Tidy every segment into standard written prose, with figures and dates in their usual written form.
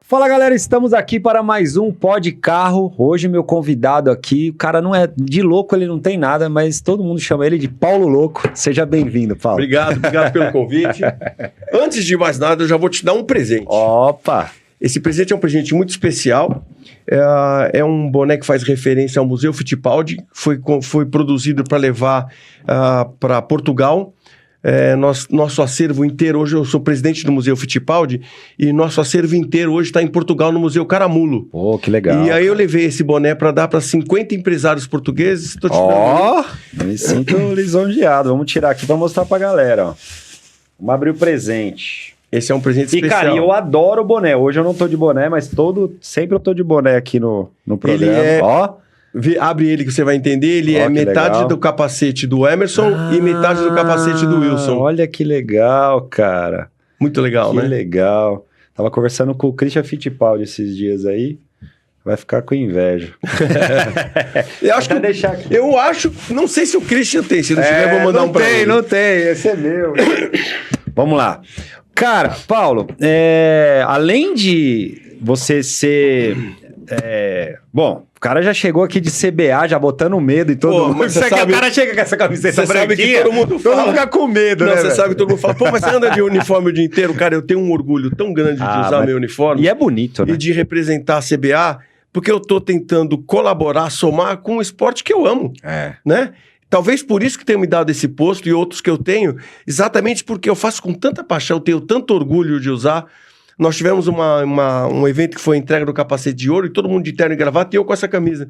Fala galera, estamos aqui para mais um Pod Carro. Hoje meu convidado aqui, o cara não é de louco, ele não tem nada, mas todo mundo chama ele de Paulo Louco. Seja bem-vindo, Paulo. Obrigado pelo convite. Antes de mais nada, eu já vou te dar um presente. Opa! Esse presente é um presente muito especial. É um boné que faz referência ao Museu Fittipaldi. Foi produzido para levar para Portugal. Nosso acervo inteiro, hoje eu sou presidente do Museu Fittipaldi, e nosso acervo inteiro hoje está em Portugal, no Museu Caramulo. Oh, que legal. E aí eu levei esse boné para dar para 50 empresários portugueses. Me sinto lisonjeado. Vamos tirar aqui para mostrar para a galera. Ó. Vamos abrir o presente. Esse é um presente especial. E, cara, eu adoro o boné. Hoje eu não tô de boné, mas sempre eu tô de boné aqui no programa. Ó. Abre ele que você vai entender. Ele é metade legal do capacete do Emerson e metade do capacete do Wilson. Olha que legal, cara. Muito legal, né? Que legal. Tava conversando com o Christian Fittipaldi esses dias aí. Vai ficar com inveja. Eu acho, não sei se o Christian tem. Se não tiver, eu vou mandar um pra ele. Não tem, esse é meu. Vamos lá. Cara, Paulo, além de você ser... Bom, o cara já chegou aqui de CBA, já botando medo e todo mundo. Mas o cara chega com essa camiseta branquinha, sabe que todo mundo fica com medo, né? Você sabe que todo mundo fala, mas você anda de uniforme o dia inteiro? Cara, eu tenho um orgulho tão grande de usar meu uniforme. E é bonito, né? E de representar a CBA, porque eu tô tentando colaborar, somar com um esporte que eu amo, né? Talvez por isso que tenha me dado esse posto e outros que eu tenho, exatamente porque eu faço com tanta paixão, tenho tanto orgulho de usar. Nós tivemos um evento que foi entrega do capacete de ouro e todo mundo de terno e gravata e eu com essa camisa.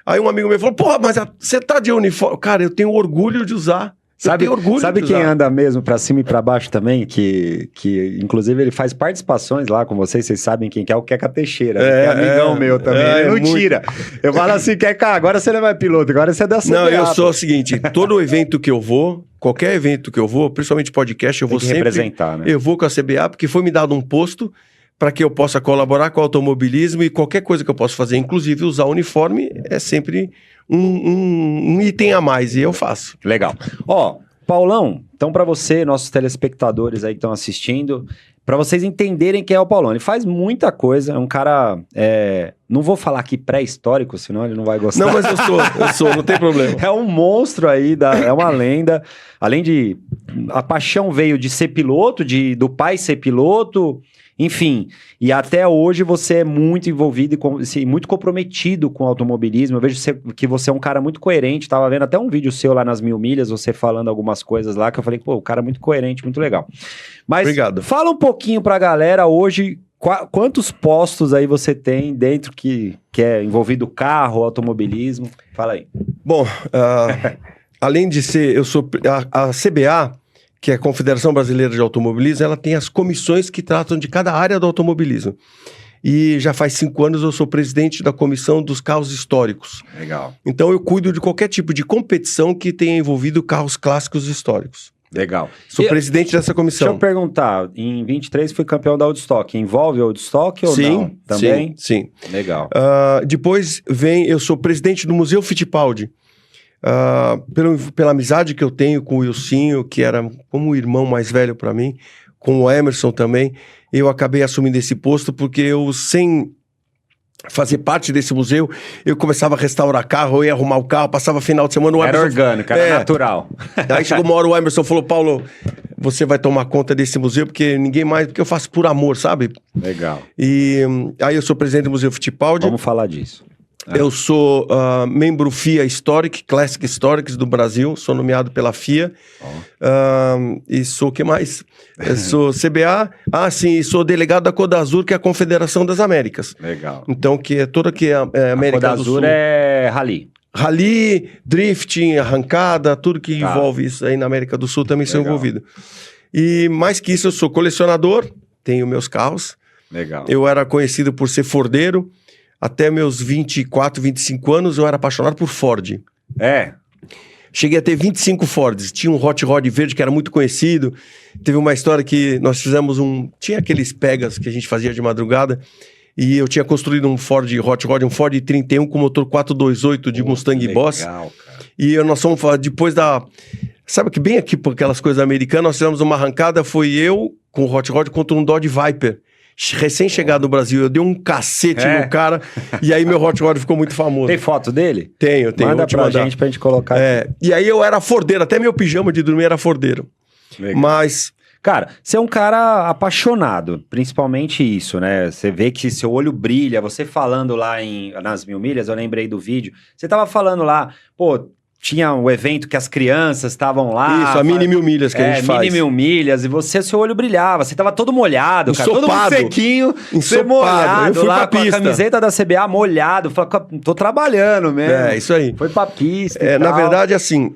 Aí um amigo meu falou, porra, mas você tá de uniforme. Cara, eu tenho orgulho de usar. Sabe quem anda mesmo pra cima e pra baixo também? Que inclusive ele faz participações lá com vocês sabem quem que é o Queca Teixeira, que é amigão meu também. Ele não tira. Eu falo assim, Queca, agora você não é piloto, agora você é da CBA. Não, eu sou o seguinte, todo evento que eu vou, qualquer evento que eu vou, principalmente podcast, eu vou sempre representar, né? Eu vou com a CBA, porque foi me dado um posto para que eu possa colaborar com o automobilismo e qualquer coisa que eu possa fazer, inclusive usar o uniforme, é sempre um item a mais, e eu faço. Legal. Ó, Paulão, então para você, nossos telespectadores aí que estão assistindo, para vocês entenderem quem é o Paulão, ele faz muita coisa, é um cara, não vou falar aqui pré-histórico, senão ele não vai gostar. Não, mas eu sou, não tem problema. É um monstro aí, é uma lenda, além de, a paixão veio de ser piloto, do pai ser piloto, enfim, e até hoje você é muito envolvido e muito comprometido com o automobilismo. Eu vejo que você é um cara muito coerente. Tava vendo até um vídeo seu lá nas 1000 milhas, você falando algumas coisas lá, que eu falei, pô, o cara é muito coerente, muito legal. Mas obrigado. Fala um pouquinho pra galera hoje, quantos postos aí você tem dentro que é envolvido carro, automobilismo? Fala aí. Bom, além de ser, eu sou a CBA, que é a Confederação Brasileira de Automobilismo, ela tem as comissões que tratam de cada área do automobilismo. E já faz 5 anos eu sou presidente da comissão dos carros históricos. Legal. Então eu cuido de qualquer tipo de competição que tenha envolvido carros clássicos históricos. Legal. Sou presidente dessa comissão. Deixa eu perguntar, em 23 fui campeão da Woodstock, envolve o Woodstock ou não? Também? Sim. Legal. Depois eu sou presidente do Museu Fittipaldi. Pela amizade que eu tenho com o Wilsinho, que era como um irmão mais velho para mim, com o Emerson também, eu acabei assumindo esse posto porque eu, sem fazer parte desse museu, eu começava a restaurar carro, eu ia arrumar o carro, passava final de semana... Era orgânico, era natural. Aí chegou uma hora, o Emerson falou, Paulo, você vai tomar conta desse museu, porque ninguém mais, porque eu faço por amor, sabe? Legal. E aí eu sou presidente do Museu Fittipaldi. Vamos falar disso. Eu sou membro FIA Historic, Classic Historics do Brasil, sou nomeado pela FIA. E sou o que mais? Eu sou CBA, sou delegado da Codazur, que é a Confederação das Américas. Legal. Então, que é toda que é a América do Sul. Codazur é rally. Rally, drifting, arrancada, tudo que envolve isso aí na América do Sul também sou envolvido. E mais que isso, eu sou colecionador, tenho meus carros. Legal. Eu era conhecido por ser fordeiro. Até meus 24, 25 anos, eu era apaixonado por Ford. Cheguei a ter 25 Fords. Tinha um Hot Rod verde que era muito conhecido. Teve uma história que nós fizemos Tinha aqueles Pegas que a gente fazia de madrugada. E eu tinha construído um Ford Hot Rod, um Ford 31 com motor 428 de Mustang Boss. Legal, cara. E nós fomos depois da... Sabe que bem aqui, por aquelas coisas americanas, nós fizemos uma arrancada, foi eu com o Hot Rod contra um Dodge Viper. recém-chegado no Brasil, eu dei um cacete no cara, e aí meu hot rod ficou muito famoso. Tem foto dele? Tenho. Manda pra gente pra gente colocar aqui. E aí eu era fordeiro, até meu pijama de dormir era fordeiro. Legal. Mas... Cara, você é um cara apaixonado, principalmente isso, né? Você vê que seu olho brilha, você falando lá nas 1000 milhas, eu lembrei do vídeo, você tava falando lá, pô, tinha um evento que as crianças estavam lá. Isso, a mini 1000 milhas que a gente faz. Mini 1000 milhas, e seu olho brilhava, você tava todo molhado, cara, todo mundo sequinho, você molhado, eu fui lá pra com pista. a camiseta da CBA molhado, falei, tô trabalhando mesmo. Isso aí. Foi pra pista na verdade, assim...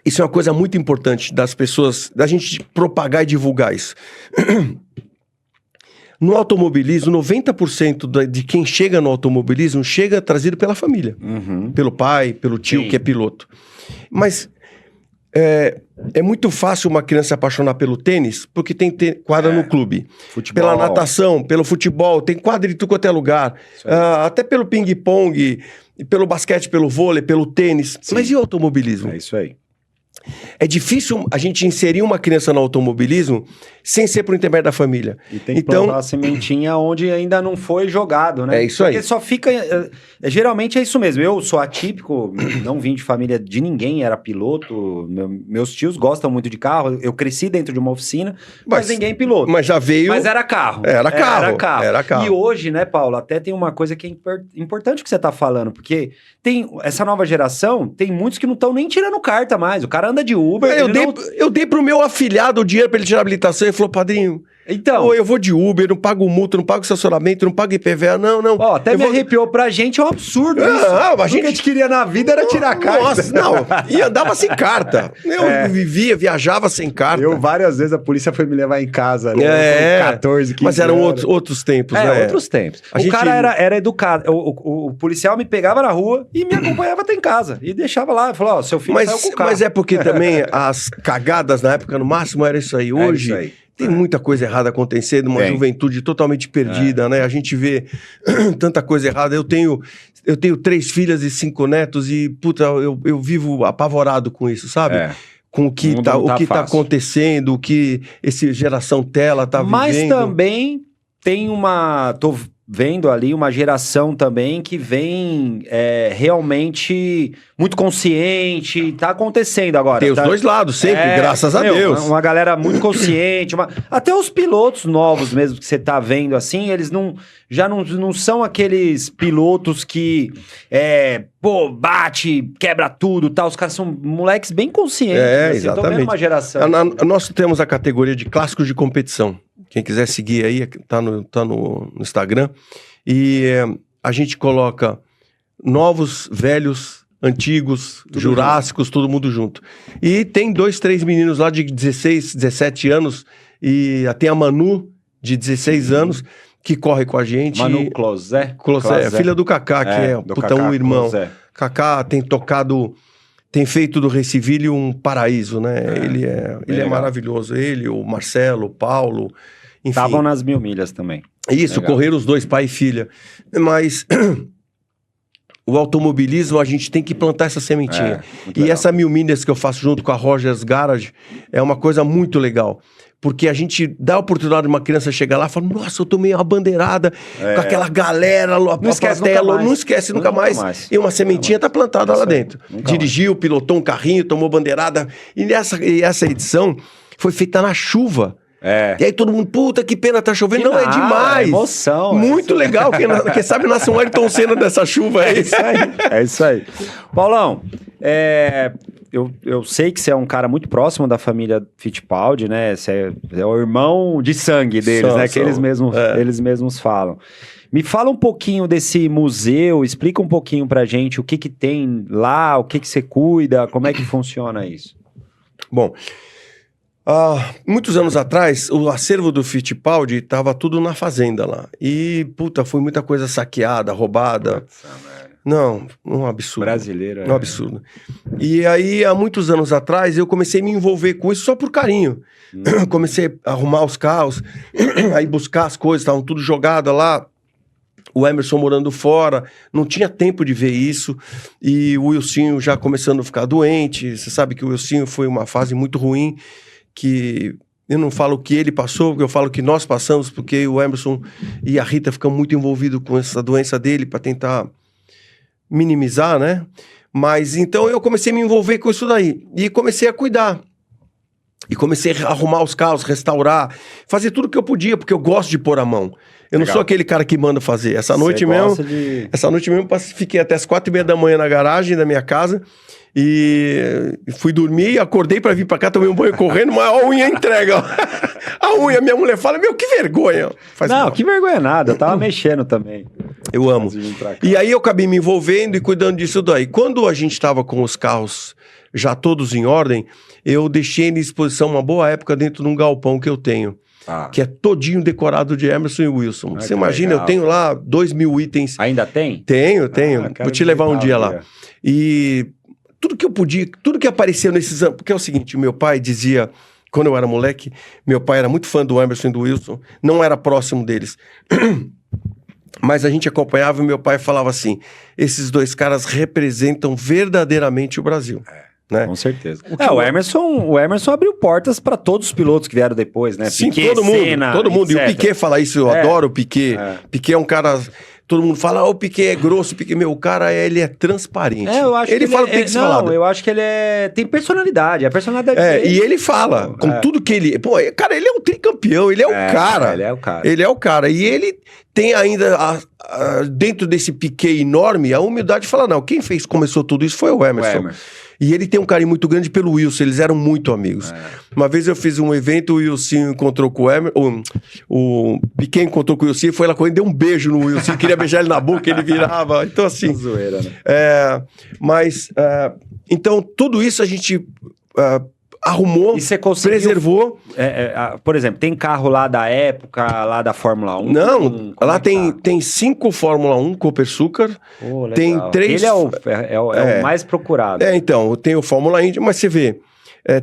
Isso é uma coisa muito importante das pessoas, da gente propagar e divulgar isso. No automobilismo, 90% de quem chega no automobilismo chega trazido pela família. Pelo pai, pelo tio que é piloto. Mas é muito fácil uma criança se apaixonar pelo tênis, porque tem quadra no clube. Futebol. Pela natação, pelo futebol, tem quadra de tudo quanto é lugar. Até pelo ping-pong, pelo basquete, pelo vôlei, pelo tênis. Sim. Mas e o automobilismo? É isso aí. É difícil a gente inserir uma criança no automobilismo sem ser por intermédio da família. E tem que plantar a sementinha onde ainda não foi jogado, né? É isso aí. Porque só fica... geralmente é isso mesmo. Eu sou atípico, não vim de família de ninguém, era piloto. Meus tios gostam muito de carro. Eu cresci dentro de uma oficina, mas ninguém piloto. Mas já veio... Mas era carro. Era carro. E hoje, né, Paulo, até tem uma coisa que é importante que você tá falando, porque tem essa nova geração, tem muitos que não estão nem tirando carta mais. O cara anda de Uber. Eu dei pro meu afilhado o dinheiro pra ele tirar a habilitação. Ele falou, padrinho, então, eu vou de Uber, não pago multa, não pago estacionamento, não pago IPVA, não. Ó, até arrepiou pra gente, é um absurdo isso. A gente... O que a gente queria na vida era tirar carta. Nossa, e andava sem carta. Eu viajava sem carta. Eu várias vezes a polícia foi me levar em casa, né? 14, 15 Mas eram outros tempos, né? Outros tempos. O cara era educado. O policial me pegava na rua e me acompanhava até em casa. E deixava lá, falou, seu filho saiu com o carro. Mas é porque também as cagadas na época, no máximo, era isso aí. Hoje... É isso aí. Tem muita coisa errada acontecendo, uma juventude totalmente perdida, né? A gente vê tanta coisa errada. Eu tenho 3 filhas e 5 netos e, puta, eu vivo apavorado com isso, sabe? Com o que tá acontecendo, o que essa geração tela tá vivendo. Mas também tem tô vendo ali uma geração também que vem realmente muito consciente, tá acontecendo agora. Tem os dois lados sempre, graças a Deus. Uma galera muito consciente, até os pilotos novos mesmo que você tá vendo assim, eles já não são aqueles pilotos que bate, quebra tudo, tal. Os caras são moleques bem conscientes. Assim, exatamente. Tô vendo uma geração. Nós temos a categoria de clássicos de competição. Quem quiser seguir aí, tá no Instagram. E a gente coloca novos, velhos, antigos, jurássicos, todo mundo junto. E tem 2, 3 meninos lá de 16, 17 anos. E tem a Manu, de 16 anos, que corre com a gente. Manu Closé. Filha do Kaká, que é um irmão. Closé. Kaká tem feito do Recife um paraíso, né? Ele é maravilhoso. Ele, o Marcelo, o Paulo, enfim. Estavam nas 1000 milhas também. Isso, correram os dois, pai e filha. Mas o automobilismo, a gente tem que plantar essa sementinha. E essa 1000 milhas que eu faço junto com a Rogers Garage é uma coisa muito legal. Porque a gente dá a oportunidade de uma criança chegar lá e falar, nossa, eu tomei uma bandeirada com aquela galera, não esquece nunca mais. E uma sementinha tá plantada lá dentro. Dirigiu, pilotou um carrinho, tomou bandeirada. E essa edição foi feita na chuva. E aí todo mundo, puta, que pena, tá chovendo. É demais. Emoção. Muito legal. Quem sabe nasce um Ayrton Senna dessa chuva aí. É isso aí. Paulão, eu sei que você é um cara muito próximo da família Fittipaldi, né? Você é o irmão de sangue deles, né? Que eles mesmos falam. Me fala um pouquinho desse museu, explica um pouquinho pra gente o que tem lá, o que você cuida, como é que funciona isso. Bom, muitos anos atrás, o acervo do Fittipaldi estava tudo na fazenda lá. E, foi muita coisa saqueada, roubada. Não, um absurdo. Brasileiro. Um absurdo. E aí, há muitos anos atrás, eu comecei a me envolver com isso só por carinho. Comecei a arrumar os carros, aí buscar as coisas, estavam tudo jogado lá. O Emerson morando fora, não tinha tempo de ver isso. E o Wilsinho já começando a ficar doente. Você sabe que o Wilsinho foi uma fase muito ruim, que Eu não falo o que ele passou, porque eu falo que nós passamos, porque o Emerson e a Rita ficam muito envolvidos com essa doença dele para tentar minimizar, né? Mas então eu comecei a me envolver com isso daí. E comecei a cuidar. E comecei a arrumar os carros, restaurar, fazer tudo que eu podia, porque eu gosto de pôr a mão. Eu não sou aquele cara que manda fazer. Essa noite mesmo, fiquei até as 4h30 da manhã na garagem da minha casa. E fui dormir, acordei pra vir pra cá, tomei um banho correndo, mas a unha entrega. A unha, minha mulher fala, meu, que vergonha. Que vergonha nada, eu tava mexendo também. Eu amo. E aí eu acabei me envolvendo e cuidando disso daí. Quando a gente tava com os carros já todos em ordem, eu deixei em exposição uma boa época dentro de um galpão que eu tenho. Que é todinho decorado de Emerson e Wilson. Você imagina, legal. Eu tenho lá 2.000 itens. Ainda tem? Tenho. Vou te levar um dia lá. E... tudo que eu podia, tudo que apareceu nesses anos, porque é o seguinte, o meu pai dizia, quando eu era moleque, meu pai era muito fã do Emerson e do Wilson, não era próximo deles, mas a gente acompanhava e meu pai falava assim, esses dois caras representam verdadeiramente o Brasil. Né? Com certeza. O Emerson abriu portas para todos os pilotos que vieram depois, né? Sim, Piquet, todo mundo. etc. E o Piquet fala isso, eu adoro o Piquet. Piquet é um cara... Todo mundo fala, o Piquet é grosso, o Piquet... Meu, o cara, ele é transparente. Eu acho ele que fala o que tem que ser falado. Eu acho que ele tem personalidade. A personalidade dele... E ele fala, com tudo que ele... Pô, cara, ele é um tricampeão, ele é o cara. Ele é o cara. Ele é o cara. E ele tem ainda, dentro desse Piquet enorme, a humildade de falar, não, quem começou tudo isso foi o Emerson. E ele tem um carinho muito grande pelo Wilson, eles eram muito amigos. Uma vez eu fiz um evento, o Wilson encontrou com o Emerson, o Piquet encontrou com o Wilson, foi lá com ele, deu um beijo no Wilson, queria beijar ele na boca, ele virava. Então, assim... zoeira, né? Então, tudo isso a gente... arrumou, preservou. Por exemplo, tem carro lá da época, lá da Fórmula 1? Não, lá tem 5 Fórmula 1 Copersucar. Tem 3... Ele é o mais procurado. Então, tem o Fórmula Indy, mas você vê,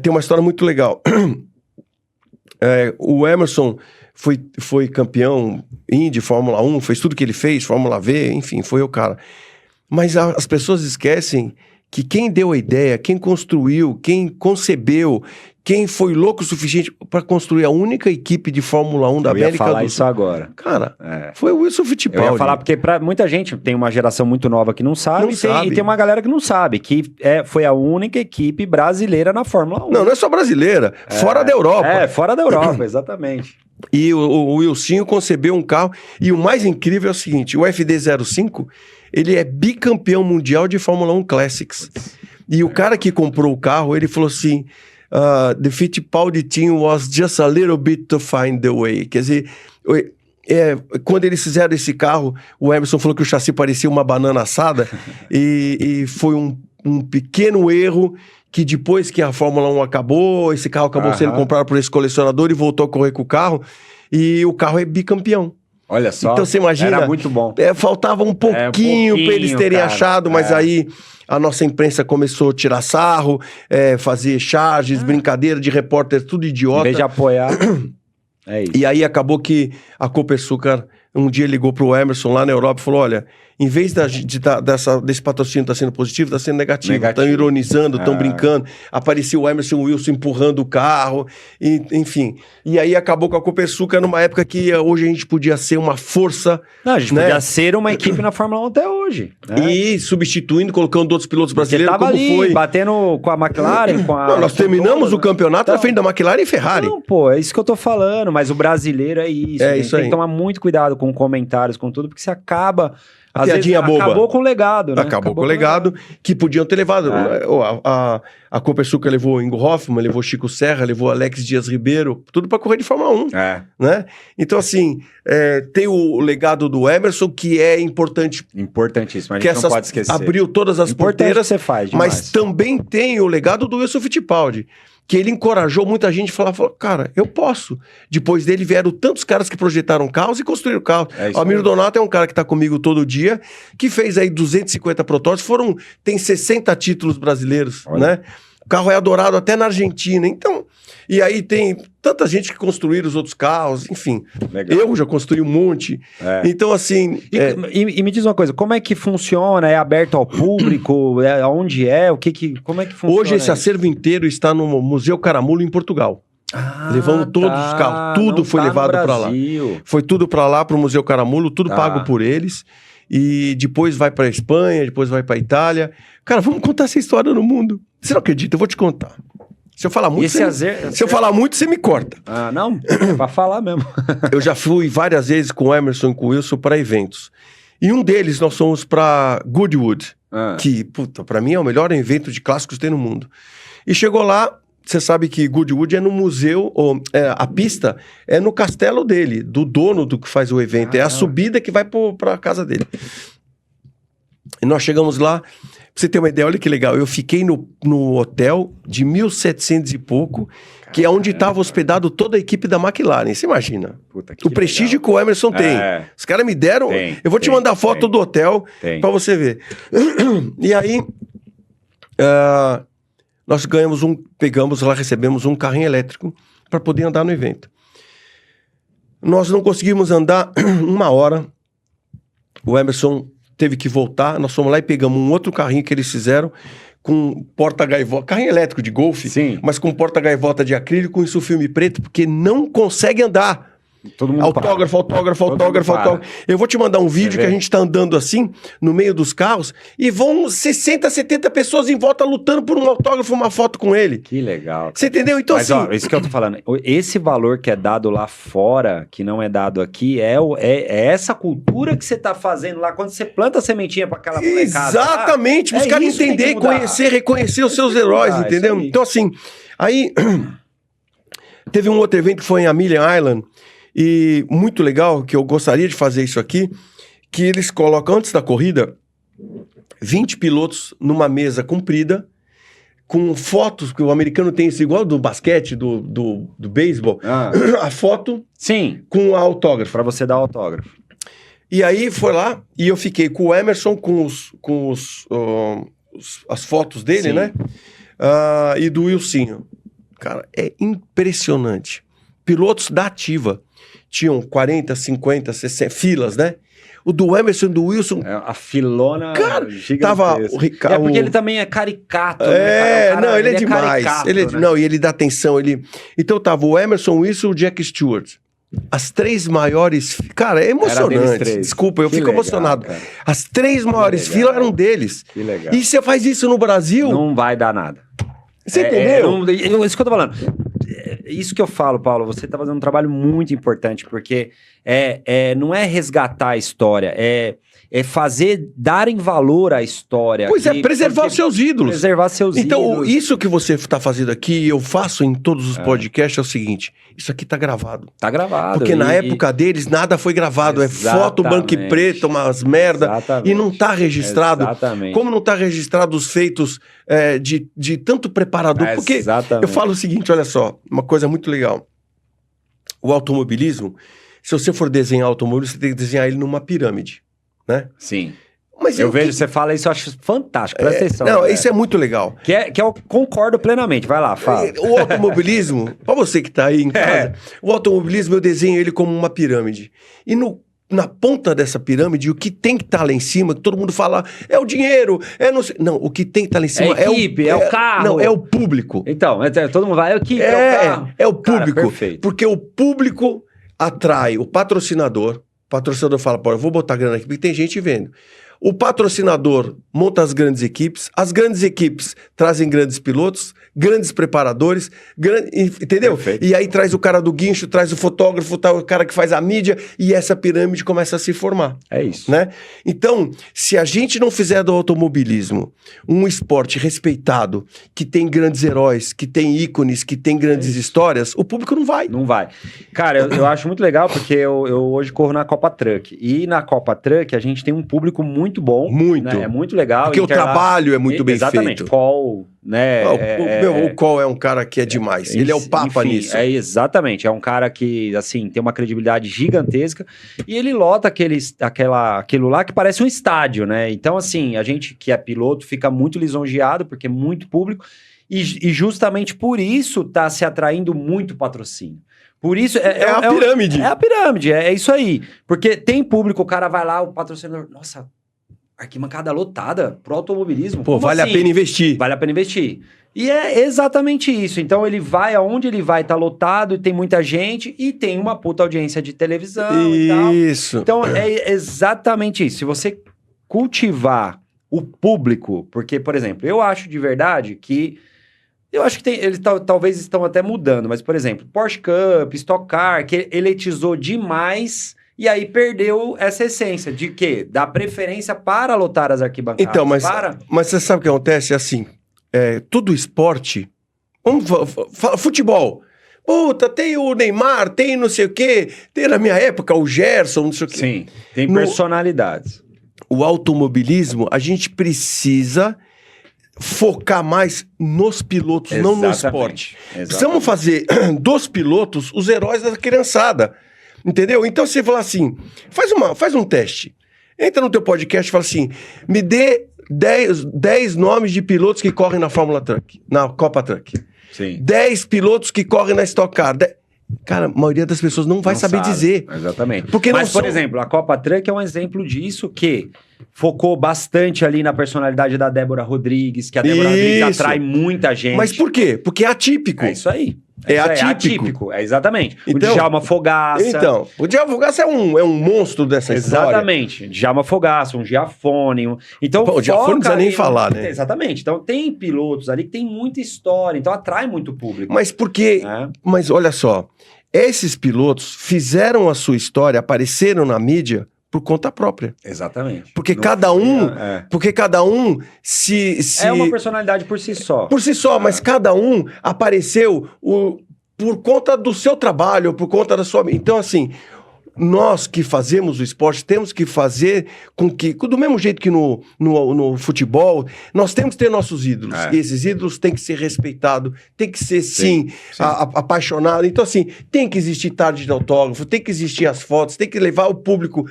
tem uma história muito legal. O Emerson foi campeão Indy, Fórmula 1, fez tudo que ele fez, Fórmula V, enfim, foi o cara. Mas as pessoas esquecem que quem deu a ideia, quem construiu, quem concebeu, quem foi louco o suficiente para construir a única equipe de Fórmula 1 da América do Sul. Eu ia falar isso agora. Cara, foi o Wilson Fittipaldi. Eu ia falar porque para muita gente, tem uma geração muito nova que não sabe, e tem uma galera que não sabe, que foi a única equipe brasileira na Fórmula 1. Não é só brasileira, fora da Europa. Fora da Europa, exatamente. E o Wilson concebeu um carro, e o mais incrível é o seguinte, o FD05... ele é bicampeão mundial de Fórmula 1 Classics. E o cara que comprou o carro, ele falou assim, the Fittipaldi team was just a little bit to find the way. Quer dizer, quando eles fizeram esse carro, o Emerson falou que o chassi parecia uma banana assada, e foi um pequeno erro que depois que a Fórmula 1 acabou, esse carro acabou sendo comprado por esse colecionador e voltou a correr com o carro, e o carro é bicampeão. Olha só, então você imagina, era muito bom. Faltava um pouquinho para eles terem achado, mas aí a nossa imprensa começou a tirar sarro, fazer charges, brincadeira de repórter, tudo idiota. Em vez de apoiar, é isso. E aí acabou que a Copersucar um dia ligou pro Emerson lá na Europa e falou, olha, em vez desse patrocínio estar sendo positivo, está sendo negativo. Estão ironizando, estão brincando. Apareceu o Emerson Wilson empurrando o carro, enfim. E aí acabou com a Copersucar numa época que hoje a gente podia ser uma força... Não, a gente podia ser uma equipe na Fórmula 1 até hoje. Né? E substituindo, colocando outros pilotos brasileiros, como ali, foi. Batendo com a McLaren, com a... Não, nós terminamos o campeonato na frente da McLaren e Ferrari. Não, pô, é isso que eu tô falando, mas o brasileiro é isso. Tem que tomar muito cuidado com comentários, com tudo, porque você acaba... Às piadinha vezes, boba. Acabou com o legado, né? Acabou com o legado que podiam ter levado. A Copersucar levou Ingo Hoffmann, levou Chico Serra, levou Alex Dias Ribeiro, tudo para correr de Fórmula 1. Né? Então, assim, tem o legado do Emerson, que é importante. Importantíssimo, a gente não pode esquecer. Abriu todas as porteiras, você faz demais. Mas também tem o legado do Wilson Fittipaldi, que ele encorajou muita gente a falar, cara, eu posso. Depois dele vieram tantos caras que projetaram carros e construíram carros. O Amir Donato é um cara que está comigo todo dia, que fez aí 250 protótipos, tem 60 títulos brasileiros, né? O carro é adorado até na Argentina, então... E aí tem tanta gente que construíram os outros carros, enfim. Legal. Eu já construí um monte. Então, assim... E me diz uma coisa, como é que funciona? É aberto ao público? Onde é? Como é que funciona? Hoje esse acervo inteiro está no Museu Caramulo, em Portugal. Levamos todos os carros, tudo foi levado para lá. Foi tudo para lá, para o Museu Caramulo, tudo pago por eles. E depois vai para Espanha, depois vai para Itália. Cara, vamos contar essa história no mundo. Você não acredita? Eu vou te contar. Se eu falar muito, se eu falar muito, você me corta. Não, é pra falar mesmo. Eu já fui várias vezes com o Emerson e com o Wilson para eventos. E um deles nós fomos para Goodwood, que, puta, pra mim é o melhor evento de clássicos que tem no mundo. E chegou lá, você sabe que Goodwood é no museu, a pista é no castelo dele, do dono do que faz o evento. É a subida que vai pra casa dele. E nós chegamos lá. Pra você ter uma ideia, olha que legal. Eu fiquei no hotel de 1700 e pouco, que é onde estava hospedado toda a equipe da McLaren. Você imagina? Puta, o prestígio que o Emerson tem. Os caras me deram... eu vou te mandar foto do hotel pra você ver. E aí, nós pegamos lá, recebemos um carrinho elétrico para poder andar no evento. Nós não conseguimos andar 1 hora. O Emerson teve que voltar, nós fomos lá e pegamos um outro carrinho que eles fizeram com porta-gaivota, carrinho elétrico de golfe, mas com porta-gaivota de acrílico e isso filme preto, porque não consegue andar. Todo mundo autógrafo. Eu vou te mandar um vídeo que a gente tá andando assim, no meio dos carros, e vão 60, 70 pessoas em volta lutando por um autógrafo, uma foto com ele. Que legal. Você entendeu? Então, mas, assim... isso que eu tô falando, esse valor que é dado lá fora, que não é dado aqui, é essa cultura que você tá fazendo lá, quando você planta a sementinha pra aquela molecada. Exatamente, os caras entender, conhecer, reconhecer os seus heróis, entendeu? Então, assim, aí... Teve um outro evento que foi em Amelia Island, e muito legal, que eu gostaria de fazer isso aqui, que eles colocam antes da corrida 20 pilotos numa mesa comprida, com fotos, que o americano tem isso igual do basquete, do beisebol, a foto com a autógrafo. Para você dar autógrafo. E aí foi lá, e eu fiquei com o Emerson, as fotos dele, né? E do Wilsinho. Cara, é impressionante. Pilotos da ativa. Tinham 40, 50, 60 filas, né? O do Emerson e do Wilson... a filona gigantesca. Tava o Ricardo... porque ele também é caricato. Não, ele é demais. Caricato, não, e ele dá atenção. Então tava o Emerson, o Wilson e o Jack Stewart. As 3 maiores... Cara, é emocionante. Desculpa, eu fico emocionado. Cara. As 3 maiores filas eram deles. Que legal. E você faz isso no Brasil... Não vai dar nada. Você entendeu? Isso que eu tô falando. Isso que eu falo, Paulo, você tá fazendo um trabalho muito importante, porque não é resgatar a história, é darem valor à história. Pois preservar os seus ídolos. Preservar seus ídolos. Então, isso que você tá fazendo aqui, eu faço em todos os podcasts, é o seguinte, isso aqui tá gravado. Tá gravado. Porque na época deles, nada foi gravado, é foto branco e preto, umas merda, e não tá registrado. Exatamente. Como não tá registrado os feitos de tanto preparador, porque eu falo o seguinte, olha só, uma coisa muito legal. O automobilismo, se você for desenhar automóvel, você tem que desenhar ele numa pirâmide. Né? Sim. Mas eu vejo, você fala isso, eu acho fantástico. Presta atenção. Não, isso é muito legal. Que eu concordo plenamente. Vai lá, fala. O automobilismo, pra você que tá aí em casa, o automobilismo eu desenho ele como uma pirâmide. E na ponta dessa pirâmide, o que tem que estar lá em cima, que todo mundo fala, é o dinheiro, não, o que tem que estar lá em cima é a equipe, é o carro. Não, é o público. Então, todo mundo vai, é a equipe, é o carro. É o público. Cara, perfeito. Porque o público atrai o patrocinador. O patrocinador fala, pô, eu vou botar grana aqui, porque tem gente vendo. O patrocinador monta as grandes equipes trazem grandes pilotos, grandes preparadores, entendeu? Perfeito. E aí traz o cara do guincho, traz o fotógrafo, tá, o cara que faz a mídia, e essa pirâmide começa a se formar. É isso. Né? Então, se a gente não fizer do automobilismo um esporte respeitado, que tem grandes heróis, que tem ícones, que tem grandes histórias, o público não vai. Não vai. Cara, eu acho muito legal, porque eu hoje corro na Copa Truck. E na Copa Truck a gente tem um público muito bom. Muito. Né? É muito legal. Porque o trabalho é muito bem feito. Exatamente. Call, né? O Call é um cara que é demais. Ele é o papa nisso. Exatamente. É um cara que, assim, tem uma credibilidade gigantesca. E ele lota aquilo lá que parece um estádio, né? Então, assim, a gente que é piloto fica muito lisonjeado, porque é muito público. E justamente por isso tá se atraindo muito patrocínio. Por isso... É a pirâmide. É a pirâmide, é isso aí. Porque tem público, o cara vai lá, o patrocinador... Nossa, arquibancada lotada pro automobilismo. Pô, vale a pena investir. Vale a pena investir. E é exatamente isso. Então ele vai aonde ele vai, tá lotado, e tem muita gente, e tem uma puta audiência de televisão e tal. Isso. Então é exatamente isso. Se você cultivar o público, porque, por exemplo, eu acho de verdade que... Eu acho que eles talvez estão até mudando, mas, por exemplo, Porsche Cup, Stock Car, que eletizou demais... E aí perdeu essa essência de quê? Da preferência para lotar as arquibancadas. Então, mas você sabe o que acontece? Assim, todo esporte... Vamos falar futebol. Puta, tem o Neymar, tem não sei o quê. Tem na minha época o Gerson, não sei o quê. Sim, tem personalidades. O automobilismo, a gente precisa focar mais nos pilotos, não no esporte. Precisamos fazer dos pilotos os heróis da criançada. Entendeu? Então você fala assim, faz um teste. Entra no teu podcast e fala assim, me dê 10 nomes de pilotos que correm na Fórmula Truck, na Copa Truck. Sim. 10 pilotos que correm na Stock Car. Cara, a maioria das pessoas não vai saber dizer. Exatamente. Mas, por exemplo, a Copa Truck é um exemplo disso que focou bastante ali na personalidade da Débora Rodrigues, que a Débora Rodrigues atrai muita gente. Mas por quê? Porque é atípico. É isso aí. É atípico. Exatamente. Então, o Djalma Fogaça. Então, o Djalma Fogaça é um monstro dessa história. Exatamente. Djalma Fogaça, um Giafone. Então, o Giafone não precisa nem falar, né? Exatamente. Então, tem pilotos ali que tem muita história, então atrai muito público. Mas por quê? Mas olha só, esses pilotos fizeram a sua história, apareceram na mídia por conta própria. Exatamente. Porque cada um se... É uma personalidade por si só. Por si só, mas cada um apareceu por conta do seu trabalho, por conta da sua... Então, assim, nós que fazemos o esporte, temos que fazer com que... Do mesmo jeito que no futebol, nós temos que ter nossos ídolos. E esses ídolos têm que ser respeitados, tem que ser, sim. Apaixonado. Então, assim, tem que existir tarde de autógrafo, tem que existir as fotos, tem que levar o público...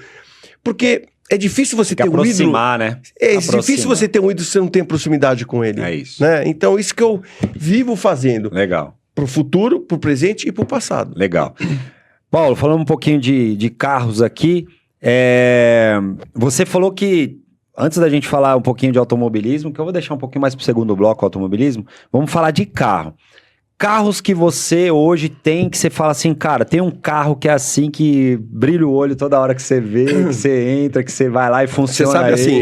Porque é difícil você ter um ídolo... né? É difícil você ter um ídolo se você não tem proximidade com ele. É isso. Né? Então, isso que eu vivo fazendo. Legal. Pro futuro, pro presente e pro passado. Legal. Paulo, falando um pouquinho de carros aqui, você falou que, antes da gente falar um pouquinho de automobilismo, que eu vou deixar um pouquinho mais pro segundo bloco, automobilismo, vamos falar de carro. Carros que você hoje tem, que você fala assim, cara, tem um carro que é assim, que brilha o olho toda hora que você vê, que você entra, que você vai lá e funciona. Você sabe assim,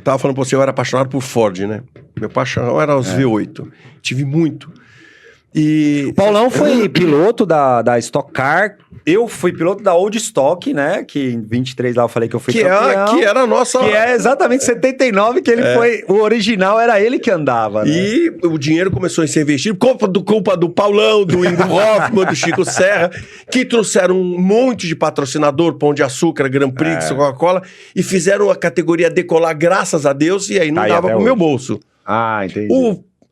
tava falando pra você, eu era apaixonado por Ford, né? Meu paixão era os V8. Tive muito. E... Paulão foi piloto da Stock Car, eu fui piloto da Old Stock, né? Que em 23 lá eu falei que eu fui campeão. Que era a nossa... Que é exatamente 79 que ele foi... O original era ele que andava, né? E o dinheiro começou a ser investido, culpa do Paulão, do Ingo Hoffman, do Chico Serra, que trouxeram um monte de patrocinador, Pão de Açúcar, Grand Prix, Coca-Cola, e fizeram a categoria decolar, graças a Deus, e aí não dava pro meu bolso. Ah, entendi.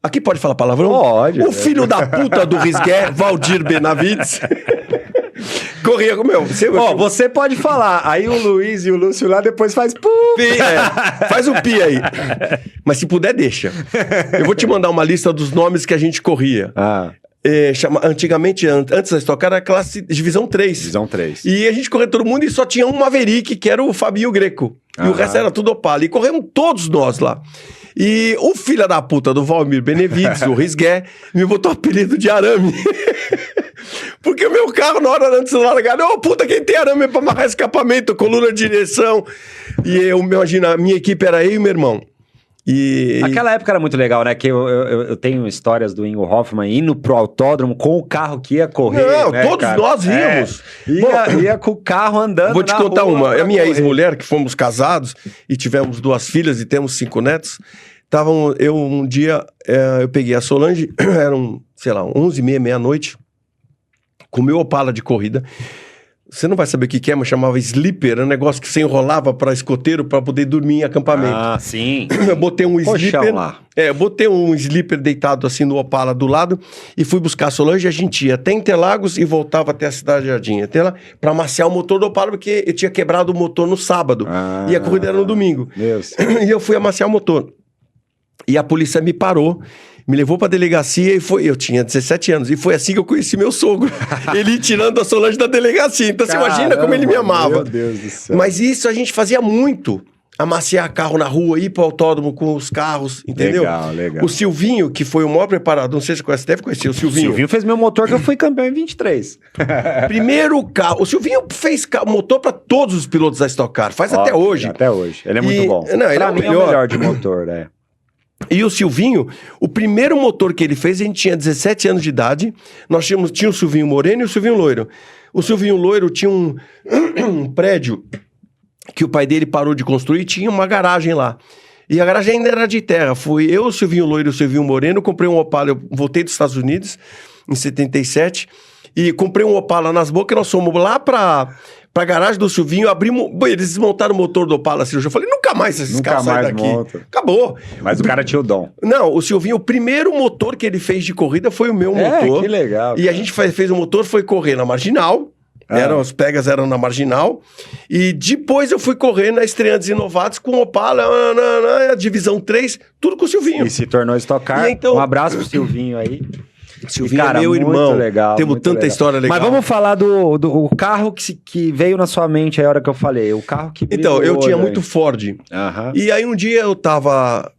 Aqui pode falar palavrão? Pode. O filho da puta do Risgué, Valdir Benavides, corria com o meu. Você pode falar. Aí o Luiz e o Lúcio lá depois faz faz o pi aí. Mas se puder, deixa. Eu vou te mandar uma lista dos nomes que a gente corria. Antigamente, antes da Stock Car, era classe divisão 3. Divisão 3. E a gente corria todo mundo e só tinha um Maverick, que era o Fabinho Greco. E o resto era tudo Opala. E corremos todos nós lá. E o filho da puta do Valmir Benevides, o Risgué, me botou o apelido de Arame. Porque o meu carro, na hora antes de largar, puta, quem tem arame pra amarrar escapamento, coluna de direção. E imagina, a minha equipe era eu e meu irmão. Aquela época era muito legal, né? Que eu tenho histórias do Ingo Hoffman indo pro autódromo com o carro que ia correr. Não, né, todos nós íamos. Ia com o carro andando. Vou te contar uma. A minha ex-mulher, que fomos casados e tivemos 2 filhas e temos 5 netos. Um dia, eu peguei a Solange, eram, sei lá, 11h30, meia-noite, com o meu Opala de corrida. Você não vai saber o que é, mas chamava sleeper, era um negócio que você enrolava para escoteiro para poder dormir em acampamento. Ah, sim. Eu botei um sleeper lá. Eu botei um sleeper deitado assim no Opala do lado e fui buscar a Solange. A gente ia até Interlagos e voltava até a Cidade Jardim, até lá, para amaciar o motor do Opala, porque eu tinha quebrado o motor no sábado e a corrida era no domingo. Deus. E eu fui amaciar o motor. E a polícia me parou, me levou pra delegacia e eu tinha 17 anos, e foi assim que eu conheci meu sogro. Ele tirando a Solange da delegacia. Então você imagina como ele me amava. Meu Deus do céu. Mas isso a gente fazia muito. amaciar carro na rua, ir pro autódromo com os carros, entendeu? Legal. O Silvinho, que foi o maior preparador, não sei se você conhece, deve conhecer o Silvinho. O Silvinho fez meu motor que eu fui campeão em 23. Primeiro carro. O Silvinho fez motor para todos os pilotos da Stock Car, faz até hoje. Até hoje. Ele é muito bom. Não, ele pra mim é o melhor de motor, né? E o Silvinho, o primeiro motor que ele fez, a gente tinha 17 anos de idade, tinha o Silvinho Moreno e o Silvinho Loiro. O Silvinho Loiro tinha um prédio que o pai dele parou de construir, tinha uma garagem lá. E a garagem ainda era de terra. Fui eu, o Silvinho Loiro e o Silvinho Moreno, comprei um Opala, eu voltei dos Estados Unidos em 77, e comprei um Opala nas bocas, e nós fomos lá pra garagem do Silvinho, abrimos, eles desmontaram o motor do Opala, assim, eu falei, nunca mais esses carros saem daqui. Monta. Acabou. Mas o cara tinha o dom. Não, o Silvinho, o primeiro motor que ele fez de corrida foi o meu motor. Que legal. E a gente fez o motor, foi correr na Marginal, os Pegas eram na Marginal, e depois eu fui correr na Estreantes e Novatos com o Opala, a divisão 3, tudo com o Silvinho. E se tornou Stock Car. Então, um abraço pro Silvinho aí. Silvinho, cara, é meu irmão. Legal, temos tanta legal. História legal. Mas vamos falar do carro que veio na sua mente aí a hora que eu falei. O carro que Então, eu tinha muito Ford. E aí um dia eu tava...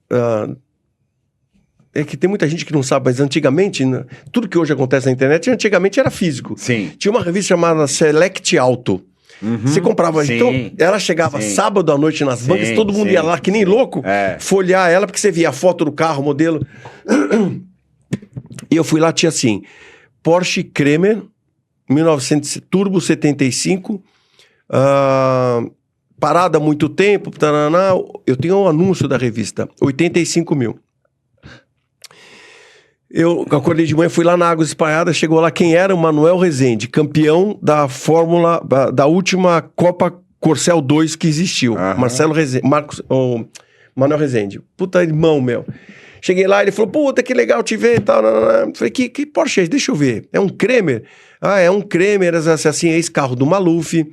É que tem muita gente que não sabe, mas antigamente, tudo que hoje acontece na internet, antigamente era físico. Sim. Tinha uma revista chamada Select Auto. Você comprava... Sim. Então, ela chegava sábado à noite nas bancas, todo mundo ia lá que nem louco, folhear ela, porque você via a foto do carro, modelo... E eu fui lá, tinha assim, Porsche Kremer, 1900, Turbo 75, parada há muito tempo, taraná, eu tenho um anúncio da revista, 85 mil. Eu acordei de manhã, fui lá na Águas Espalhadas, chegou lá quem era? O Manuel Rezende, campeão da Fórmula, da última Copa Corcel 2 que existiu. Marcelo Rezende, Manuel Rezende, puta irmão meu. Cheguei lá, ele falou, puta, que legal te ver e tal. Falei, que Porsche é esse? Deixa eu ver. É um Kremer? É um Kremer, assim, é esse carro do Maluf.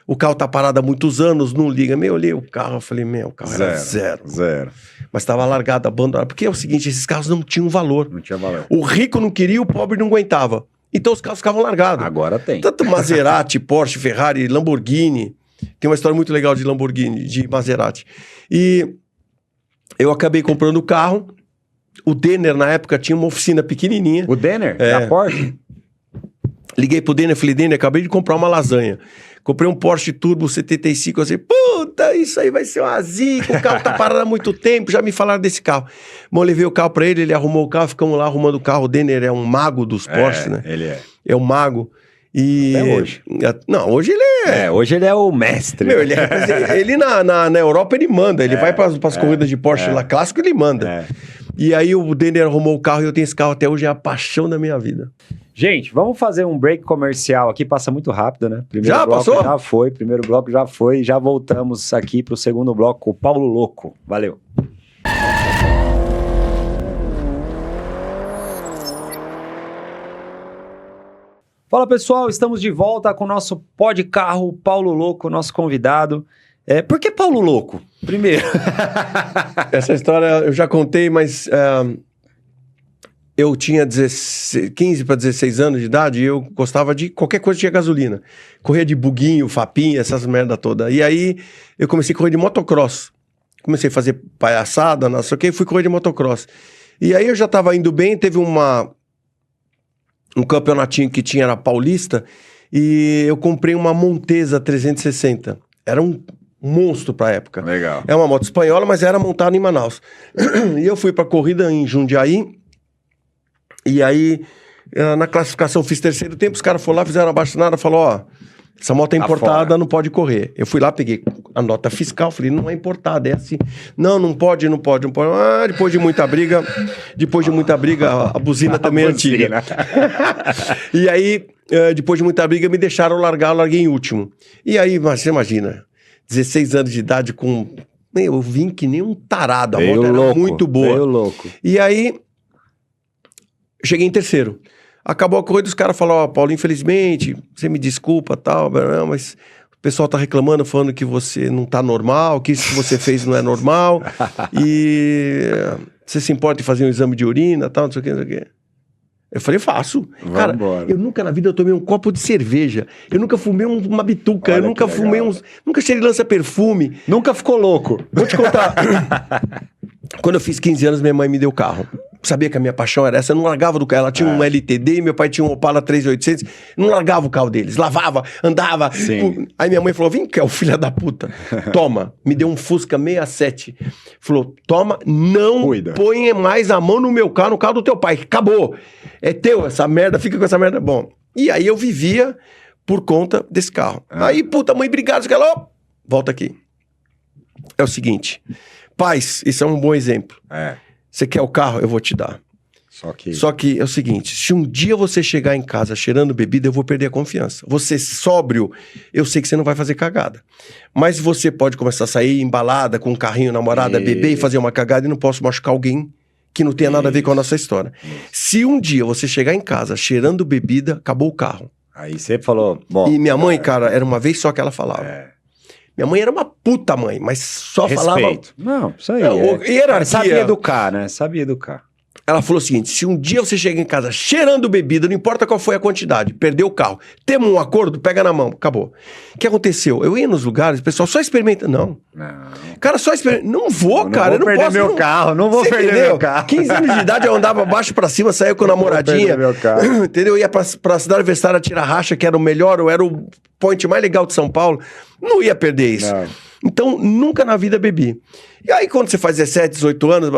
O carro tá parado há muitos anos, não liga. Eu olhei o carro, eu falei, o carro era zero. Mas tava largado, abandonado. Porque é o seguinte, esses carros não tinham valor. Não tinha valor. O rico não queria, o pobre não aguentava. Então os carros ficavam largados. Agora tem. Tanto Maserati, Porsche, Ferrari, Lamborghini. Tem uma história muito legal de Lamborghini, de Maserati. E eu acabei comprando o carro. O Denner, na época, tinha uma oficina pequenininha. O Denner? Da Porsche? Liguei pro Denner, falei, Denner, acabei de comprar uma lasanha. Comprei um Porsche Turbo 75, eu falei, puta, isso aí vai ser uma zica, o carro tá parado há muito tempo, já me falaram desse carro. Bom, eu levei o carro pra ele arrumou o carro, ficamos lá arrumando o carro. O Denner é um mago dos Porsche, né? Ele é. É um mago. E... Até hoje. Não, hoje ele é... hoje ele é o mestre. Ele na Europa ele manda, ele vai pras corridas de Porsche lá clássico, ele manda. E aí o Denner arrumou o carro e eu tenho esse carro até hoje, é a paixão da minha vida. Gente, vamos fazer um break comercial aqui, passa muito rápido, né? Primeiro já bloco passou? Já foi, primeiro bloco já foi, já voltamos aqui pro segundo bloco, o Paulo Louco. Valeu. Fala pessoal, estamos de volta com o nosso Pod Carro, Paulo Louco, nosso convidado. Por que Paulo Louco? Primeiro. Essa história eu já contei, mas eu tinha 15 para 16 anos de idade e eu gostava de qualquer coisa que tinha gasolina. Corria de buguinho, fapinha, essas merda toda. E aí eu comecei a correr de motocross. Comecei a fazer palhaçada, não sei o que, e fui correr de motocross. E aí eu já estava indo bem, teve um campeonatinho que tinha na Paulista e eu comprei uma Montesa 360. Era um monstro pra época. Legal. É uma moto espanhola, mas era montada em Manaus. E eu fui pra corrida em Jundiaí. E aí, na classificação, fiz terceiro tempo. Os caras foram lá, fizeram abaixo-assinado, falou, essa moto é importada, não pode correr. Eu fui lá, peguei a nota fiscal, falei, não é importada, é assim. Não pode. Depois de muita briga, a buzina também é antiga. E aí, depois de muita briga, me deixaram largar, eu larguei em último. E aí, você imagina, 16 anos de idade com... Eu vim que nem um tarado, a moto era muito boa. Meio louco. E aí, cheguei em terceiro. Acabou a corrida, os caras falaram, Paulo, infelizmente, você me desculpa, tal, mas o pessoal tá reclamando, falando que você não tá normal, que isso que você fez não é normal, e você se importa em fazer um exame de urina, tal, não sei o que, não sei o que. Eu falei, faço. Vamos Cara, embora. eu nunca na vida eu tomei um copo de cerveja. Eu nunca fumei uma bituca. Olha eu nunca que fumei legal. Nunca cheirei lança-perfume. Nunca ficou louco. Vou te contar. Quando eu fiz 15 anos, minha mãe me deu carro. Sabia que a minha paixão era essa. Eu não largava do carro. Ela tinha um LTD, meu pai tinha um Opala 3800. Não largava o carro deles. Lavava, andava. Sim. Aí minha mãe falou, vem cá, o filho da puta. Toma. Me deu um Fusca 67. Falou, toma, não Cuida. põe mais a mão no meu carro, no carro do teu pai. Acabou. É teu essa merda, fica com essa merda. Bom, e aí eu vivia por conta desse carro. Aí, puta, mãe, obrigado. Volta aqui. É o seguinte. Pais, isso é um bom exemplo. Você quer o carro? Eu vou te dar. Só que é o seguinte, se um dia você chegar em casa cheirando bebida, eu vou perder a confiança. Você sóbrio, eu sei que você não vai fazer cagada. Mas você pode começar a sair embalada com um carrinho, namorada, beber e fazer uma cagada e não posso machucar alguém que não tenha nada a ver com a nossa história. Se um dia você chegar em casa cheirando bebida, acabou o carro. Aí você falou, bom... E minha mãe, cara, era uma vez só que ela falava. Minha mãe era uma puta mãe, mas só falava... Não, isso aí. Hierarquia. Sabia educar, né? Sabia educar. Ela falou o seguinte, se um dia você chega em casa cheirando bebida, não importa qual foi a quantidade, perdeu o carro, temos um acordo, pega na mão, acabou. O que aconteceu? Eu ia nos lugares, o pessoal só experimenta. Não. Cara, só experimenta. Não vou, cara. Eu não perder posso. meu carro, não vou Você perder entendeu? meu carro. 15 anos de idade eu andava baixo pra cima, saía com a namoradinha. Meu carro. Entendeu? Eu ia pra cidade universitária tirar racha, que era o melhor, era o point mais legal de São Paulo. Não ia perder isso. Não. Então, nunca na vida bebi. E aí, quando você faz 17, 18 anos,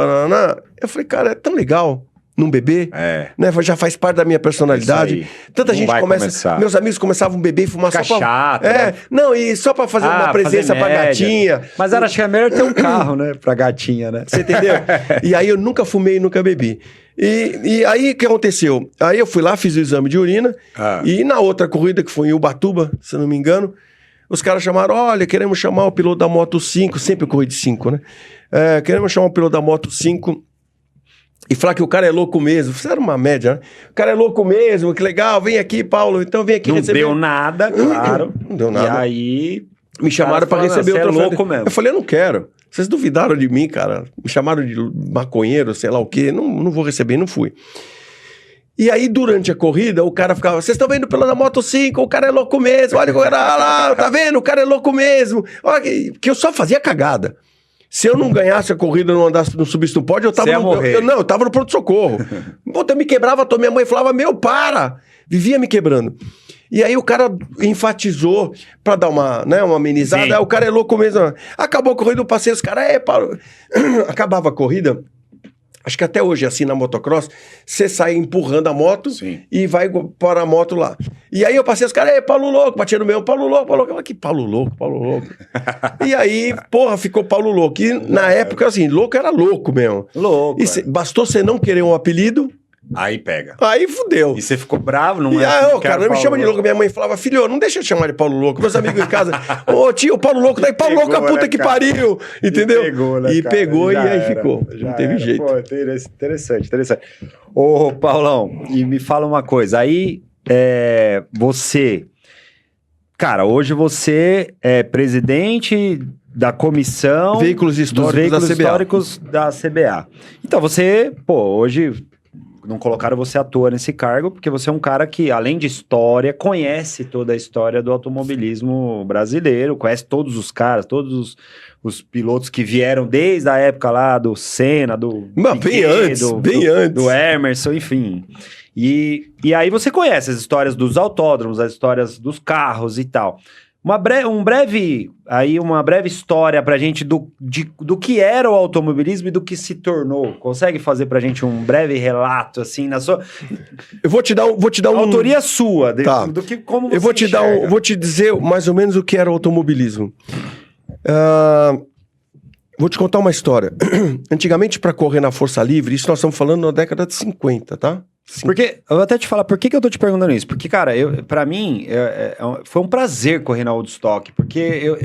eu falei, cara, é tão legal não beber, né? Já faz parte da minha personalidade. Tanta Não gente vai começa... começar. Meus amigos começavam a beber e fumar Fica só pra... chato, né? Não, e só pra fazer uma presença pra gatinha. Mas era, acho que é melhor ter um carro, né? Pra gatinha, né? Você entendeu? E aí eu nunca fumei e nunca bebi. E aí o que aconteceu? Aí eu fui lá, fiz o exame de urina, e na outra corrida, que foi em Ubatuba, se não me engano, os caras chamaram, olha, queremos chamar o piloto da Moto 5, sempre eu corri de 5, né? Queremos chamar o piloto da Moto 5 e falar que o cara é louco mesmo. Fizeram uma média, né? O cara é louco mesmo, que legal, vem aqui, Paulo, então vem aqui não receber. Não deu nada, claro. Não deu nada. E aí... Me chamaram para receber o troféu. É louco mesmo. Eu falei, eu não quero. Vocês duvidaram de mim, cara. Me chamaram de maconheiro, sei lá o quê. Não vou receber, não fui. E aí, durante a corrida, o cara ficava, vocês estão vendo pela Moto 5, o cara é louco mesmo. Olha, lá, tá vendo? O cara é louco mesmo. Olha, que eu só fazia cagada. Se eu não ganhasse a corrida, não andasse, não subisse no pódio, eu tava eu tava no pronto-socorro. Eu me quebrava, minha mãe falava, meu, para! Vivia me quebrando. E aí o cara enfatizou pra dar uma amenizada. O cara é louco mesmo. Acabou a corrida, eu passei os caras, Paulo. Acabava a corrida. Acho que até hoje, assim, na motocross, você sai empurrando a moto e vai para a moto lá. E aí eu passei os caras, Paulo louco, batia no meu, Paulo louco. Eu falei, que Paulo louco. E aí, porra, ficou Paulo louco. E na época, assim, louco era louco mesmo. Louco. E bastou você não querer um apelido... Aí pega. Aí fudeu. E você ficou bravo, não é? Cara, não me chama de louco. Minha mãe falava, filho, não deixa eu chamar de Paulo Louco. Meus amigos em casa, tio, Paulo Louco, daí Paulo Louco, a puta que pariu. Entendeu? Pegou, e aí ficou. Não teve jeito. Pô, interessante. Ô, Paulão, e me fala uma coisa. Aí, você... Cara, hoje você é presidente da comissão... Veículos históricos da CBA. Então, você, hoje... Não colocaram você à toa nesse cargo, porque você é um cara que, além de história, conhece toda a história do automobilismo brasileiro, conhece todos os caras, todos os pilotos que vieram desde a época lá do Senna, do Piquet, bem antes. Do Emerson, enfim. E aí você conhece as histórias dos autódromos, as histórias dos carros e tal. Uma breve história pra gente do que era o automobilismo e do que se tornou. Consegue fazer pra gente um breve relato, assim, na sua... Eu vou te dar um... Autoria sua, tá. do que, como você Eu vou te dizer mais ou menos o que era o automobilismo. Vou te contar uma história. Antigamente, pra correr na Força Livre, isso nós estamos falando na década de 50, tá? Porque, eu vou até te falar, por que eu tô te perguntando isso? Porque, cara, pra mim, foi um prazer correr na Woodstock, porque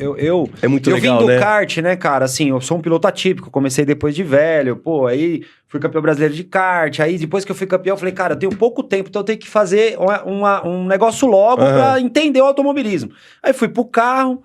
é muito legal, vim do kart, né, cara, assim, eu sou um piloto atípico, comecei depois de velho, aí fui campeão brasileiro de kart, aí depois que eu fui campeão, eu falei, cara, eu tenho pouco tempo, então eu tenho que fazer um negócio logo pra entender o automobilismo. Aí fui pro carro,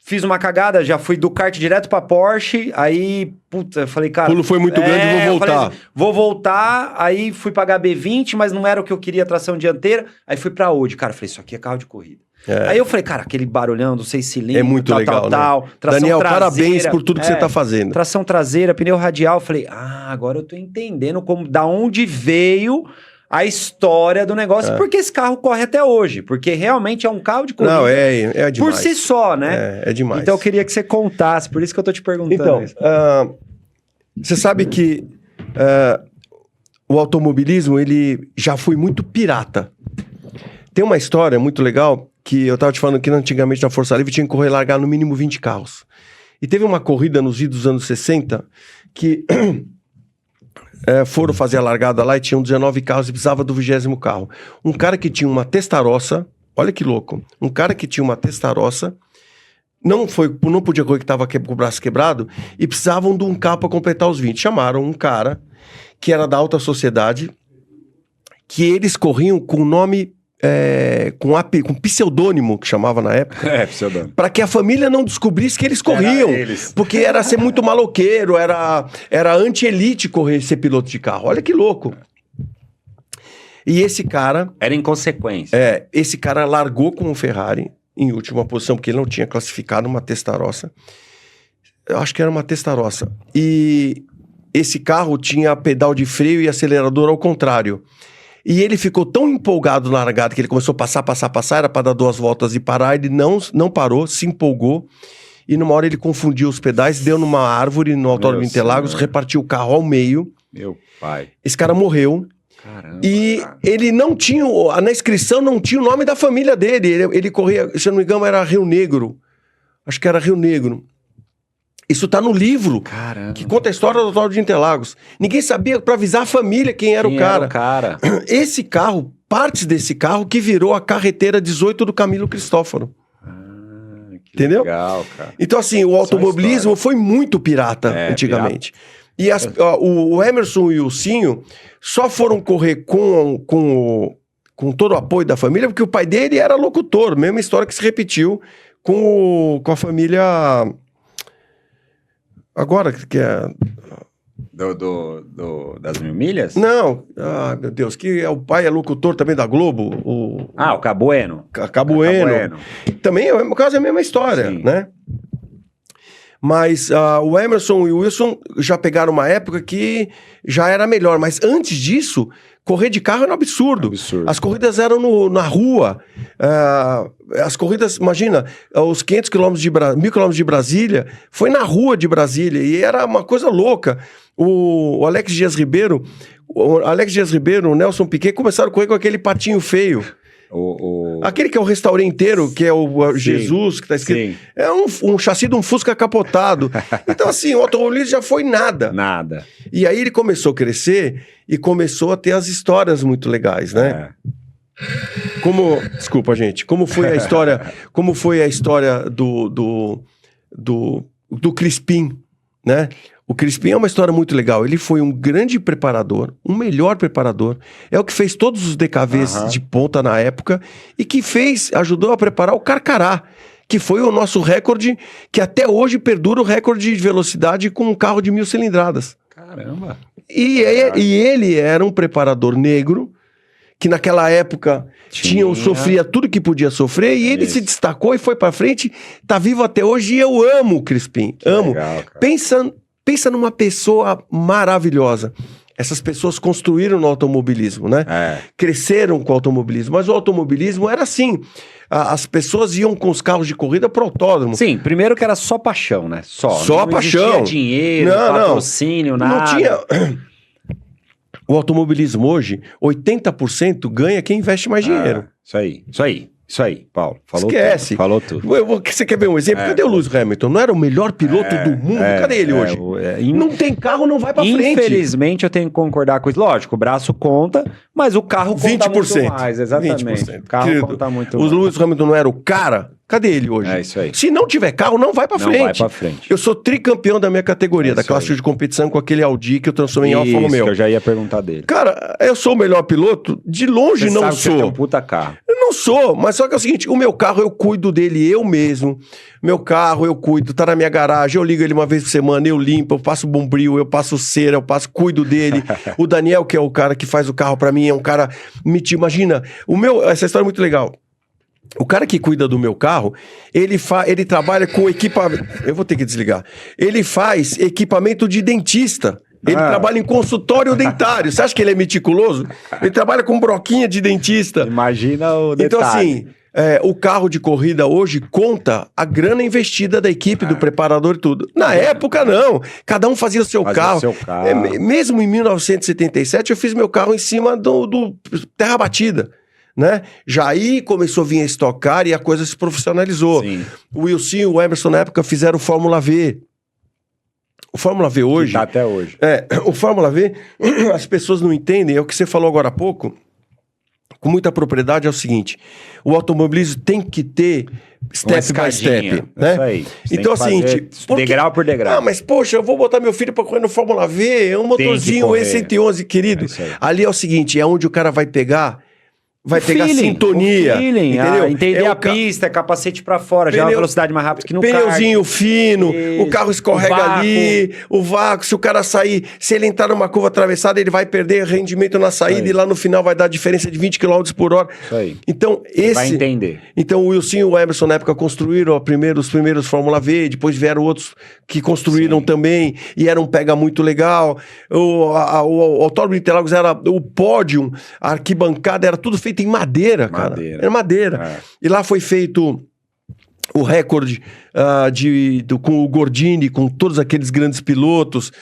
fiz uma cagada, já fui do kart direto pra Porsche, aí, puta, eu falei, cara... O pulo foi muito grande, vou voltar. Falei, vou voltar, aí fui pra HB20, mas não era o que eu queria, tração dianteira, aí fui pra Audi, cara, falei, isso aqui é carro de corrida. Aí eu falei, cara, aquele barulhão dos 6 cilindros, é muito legal, né? tração Daniel, traseira, parabéns por tudo que você tá fazendo. Tração traseira, pneu radial, eu falei, agora eu tô entendendo da onde veio a história do negócio, porque esse carro corre até hoje, porque realmente é um carro de corrida. Não, é demais. Por si só, né? É demais. Então eu queria que você contasse, por isso que eu tô te perguntando. Então, você sabe que o automobilismo, ele já foi muito pirata. Tem uma história muito legal, que eu tava te falando que antigamente na Força Livre tinha que correr e largar no mínimo 20 carros. E teve uma corrida nos idos dos anos 60, que... foram fazer a largada lá e tinham 19 carros e precisava do 20º carro. Um cara que tinha uma Testarossa, olha que louco, um cara que tinha uma Testarossa, não podia correr que estava com o braço quebrado, e precisavam de um carro para completar os 20. Chamaram um cara que era da alta sociedade, que eles corriam com nome... com pseudônimo, que chamava na época, pseudônimo, para que a família não descobrisse que eles corriam, porque era ser muito maloqueiro, era anti-elite ser piloto de carro. Olha que louco. E esse cara... Era inconsequência. Esse cara largou com o Ferrari em última posição, porque ele não tinha classificado uma Testarossa. Eu acho que era uma Testarossa. E esse carro tinha pedal de freio e acelerador ao contrário. E ele ficou tão empolgado na largada que ele começou a passar, era para dar 2 voltas e parar, ele não parou, se empolgou, e numa hora ele confundiu os pedais, deu numa árvore no Autódromo de Interlagos, repartiu o carro ao meio. Meu pai. Esse cara morreu. Caramba, e ele não tinha, na inscrição não tinha o nome da família dele, ele corria, se eu não me engano era Rio Negro, acho que era Rio Negro. Isso tá no livro, que conta a história do Autódromo de Interlagos. Ninguém sabia para avisar a família quem era o cara. Esse carro, partes desse carro que virou a carreteira 18 do Camilo Cristófaro. Entendeu? Legal, cara. Então assim, o automobilismo foi muito pirata antigamente. Pirata. E o Emerson e o Sinho só foram correr com todo o apoio da família, porque o pai dele era locutor. Mesma história que se repetiu com a família... Agora que é... Das 1000 milhas? Não. Meu Deus. O pai é locutor também da Globo. O Cabueno. Cabueno. Também, no caso, é a mesma história, né? Mas o Emerson e o Wilson já pegaram uma época que já era melhor. Mas antes disso, correr de carro era um absurdo. As corridas eram na rua. As corridas, imagina, os 500 quilômetros 1000 quilômetros de Brasília, foi na rua de Brasília. E era uma coisa louca. O Alex Dias Ribeiro, o Nelson Piquet começaram a correr com aquele patinho feio. Aquele que é o restauranteiro, que é o Jesus, que tá escrito. Sim. É um chassi de um Fusca capotado. Então, assim, o automobilismo já foi nada. E aí ele começou a crescer e começou a ter as histórias muito legais, né? Desculpa, gente. Como foi a história do Crispim, né? O Crispim é uma história muito legal. Ele foi um grande preparador, um melhor preparador. É o que fez todos os DKVs de ponta na época e que ajudou a preparar o Carcará, que foi o nosso recorde, que até hoje perdura o recorde de velocidade com um carro de 1000 cilindradas. Caramba! E ele era um preparador negro, que naquela época sofria tudo que podia sofrer, e ele se destacou e foi pra frente, tá vivo até hoje, e eu amo o Crispim. Amo. Legal, Pensa numa pessoa maravilhosa. Essas pessoas construíram no automobilismo, né? Cresceram com o automobilismo. Mas o automobilismo era assim. As pessoas iam com os carros de corrida pro autódromo. Sim, primeiro que era só paixão, né? Só paixão. Não existia dinheiro, patrocínio, nada. Não tinha... O automobilismo hoje, 80% ganha quem investe mais dinheiro. Isso aí, Paulo. Esquece. Falou tudo. Você quer ver um exemplo? Cadê o Lewis Hamilton? Não era o melhor piloto do mundo? Cadê ele hoje? Não tem carro, não vai pra frente. Infelizmente, eu tenho que concordar com isso. Lógico, o braço conta, mas o carro conta 20%. muito mais. Exatamente. 20%. O carro conta muito mais. O Lewis Hamilton não era o cara? Cadê ele hoje? É isso aí. Se não tiver carro, não vai pra frente. Não vai pra frente. Eu sou tricampeão da minha categoria, da classe de competição com aquele Audi que eu transformei em Alfa Romeo. Que eu já ia perguntar dele. Cara, eu sou o melhor piloto? De longe Você não sabe que você tem sou. um puta carro. Eu não sou, mas só que é o seguinte, o meu carro eu cuido dele eu mesmo. Meu carro eu cuido, tá na minha garagem, eu ligo ele uma vez por semana, eu limpo, eu passo bombril, eu passo cera, cuido dele. O Daniel, que é o cara que faz o carro pra mim, é um cara... Imagina, essa história é muito legal. O cara que cuida do meu carro, ele trabalha com equipamento... Eu vou ter que desligar. Ele faz equipamento de dentista. Ele trabalha em consultório dentário. Você acha que ele é meticuloso? Ele trabalha com broquinha de dentista. Imagina o detalhe. Então, assim, o carro de corrida hoje conta a grana investida da equipe, do preparador e tudo. Na época, não. Cada um fazia o seu carro. Mesmo em 1977, eu fiz meu carro em cima do terra batida. Né? Já aí começou a vir a Stock Car e a coisa se profissionalizou. Sim. O Wilson e o Emerson na época fizeram o Fórmula V. O Fórmula V hoje... Que tá até hoje. O Fórmula V, as pessoas não entendem, é o que você falou agora há pouco, com muita propriedade, é o seguinte, o automobilismo tem que ter step by step. Né? Isso aí. Então, assim... Degrau por degrau. Ah, mas poxa, eu vou botar meu filho pra correr no Fórmula V, é um motorzinho E111, querido. Ali é o seguinte, é onde o cara vai pegar sintonia, entendeu? Entender a pista, capacete pra fora, já é uma velocidade mais rápida que no carro. Pneuzinho fino, o carro escorrega ali, o vácuo, se o cara sair, se ele entrar numa curva atravessada, ele vai perder rendimento na saída e lá no final vai dar diferença de 20 km por hora. Isso aí. Então, vai entender. Então, o Wilson e o Emerson na época construíram os primeiros Fórmula V, depois vieram outros que construíram também, e era um pega muito legal. O Autódromo de Interlagos era o pódio, a arquibancada era tudo feito em madeira, cara. Era madeira. E lá foi feito o recorde com o Gordini, com todos aqueles grandes pilotos,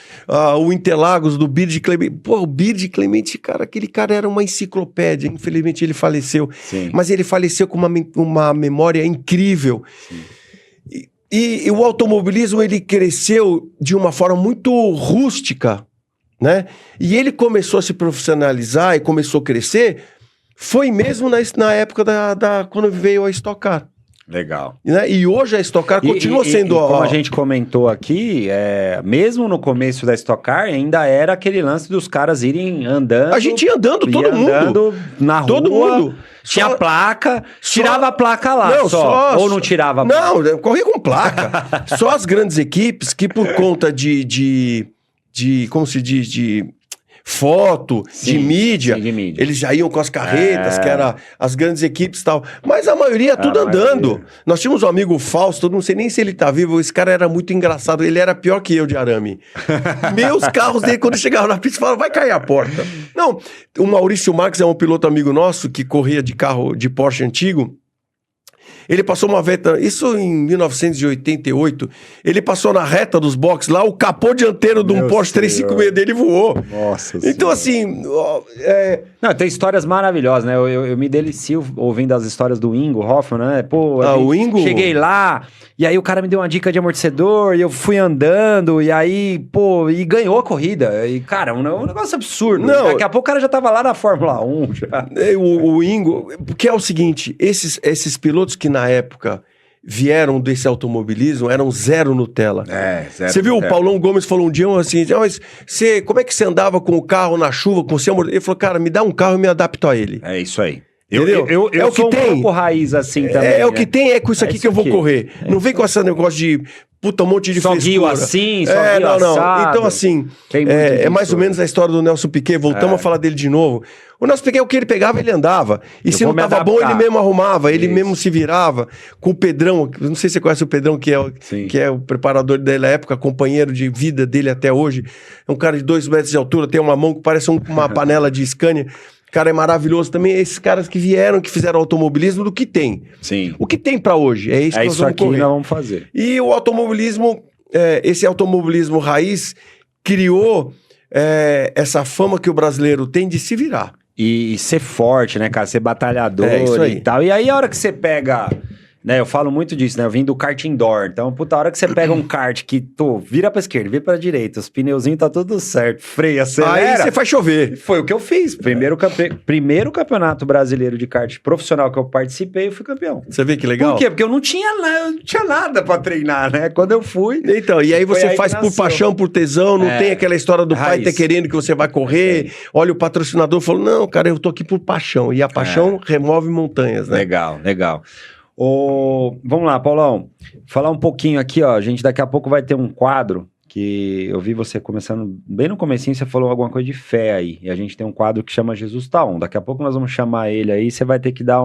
o Interlagos do Bird Clemente. Pô, o Bird Clemente, cara, aquele cara era uma enciclopédia. Infelizmente ele faleceu. Sim. Mas ele faleceu com uma memória incrível. Sim. E o automobilismo, ele cresceu de uma forma muito rústica, né? E ele começou a se profissionalizar e começou a crescer... Foi mesmo na época quando veio a Stock Car. Legal. Né? E hoje a Stock Car continua sendo... como a gente comentou aqui, mesmo no começo da Stock Car, ainda era aquele lance dos caras irem andando... A gente ia andando, todo mundo. Andando na rua. Todo mundo. Tinha placa, tirava a placa lá ou não tirava a placa? Não, corria com placa. Só as grandes equipes que por conta de como se diz, de foto, de mídia, eles já iam com as carretas, que eram as grandes equipes e tal. Mas a maioria tudo andando. Nós tínhamos um amigo Fausto, não sei nem se ele tá vivo, esse cara era muito engraçado, ele era pior que eu de arame. Meus carros dele, quando chegavam na pista, falavam, vai cair a porta. Não, o Maurício Marques é um piloto amigo nosso, que corria de carro de Porsche antigo. Ele passou uma reta, isso em 1988, ele passou na reta dos boxes lá, o capô dianteiro de um Porsche 356 dele voou. Nossa Então, assim... Não, tem histórias maravilhosas, né? Eu me delicio ouvindo as histórias do Ingo Hoffmann, né? Pô, o Ingo... Cheguei lá, e aí o cara me deu uma dica de amortecedor, e eu fui andando, e aí, pô, e ganhou a corrida. E, cara, um negócio absurdo. Não, daqui a pouco o cara já tava lá na Fórmula 1. Já. O Ingo... Porque é o seguinte, esses pilotos que na época vieram desse automobilismo eram zero Nutella. Zero. Você viu, Nutella. O Paulão Gomes falou um dia assim, mas como é que você andava com o carro na chuva, com o seu amor? Ele falou, cara, me dá um carro e me adapto a ele. É isso aí. Eu sou um pouco raiz assim também. O que tem, é com isso aqui que eu vou correr. Não vem com esse negócio de um monte de frescura. Só guio assim, só guio assado. Então, assim, é mais ou menos a história do Nelson Piquet. Voltamos a falar dele de novo. O Nelson Piquet, o que ele pegava, ele andava. E se não tava bom, ele mesmo arrumava. Ele mesmo se virava. Com o Pedrão, não sei se você conhece o Pedrão, que é o preparador dele da época, companheiro de vida dele até hoje. É um cara de 2 metros de altura, tem uma mão que parece uma panela de Scania. Cara, é maravilhoso também. Esses caras que vieram, que fizeram automobilismo, do que tem. Sim. O que tem pra hoje? É isso que nós vamos correr. Nós vamos fazer. E o automobilismo, esse automobilismo raiz, criou essa fama que o brasileiro tem de se virar. E ser forte, né, cara? Ser batalhador isso aí. e tal. E aí, a hora que você pega... né? Eu falo muito disso, né? Eu vim do kart indoor. Então, puta, a hora que você pega um kart que, vira pra esquerda, vira pra direita, os pneuzinhos tá tudo certo, freia, acelera. Aí você faz chover. Foi o que eu fiz. Primeiro campeonato brasileiro de kart profissional que eu participei, eu fui campeão. Você vê que legal? Por quê? Porque eu não tinha nada pra treinar, né? Quando eu fui... Então, e aí você faz por paixão, por tesão, não tem aquela história do pai ter querendo que você vai correr. Olha, o patrocinador falou, não, cara, eu tô aqui por paixão. E a paixão remove montanhas, né? Legal. Vamos lá, Paulão. Falar um pouquinho aqui, ó. A gente daqui a pouco vai ter um quadro que eu vi você começando bem no comecinho, você falou alguma coisa de fé aí. E a gente tem um quadro que chama Jesus Tá On. Daqui a pouco nós vamos chamar ele aí, você vai ter que dar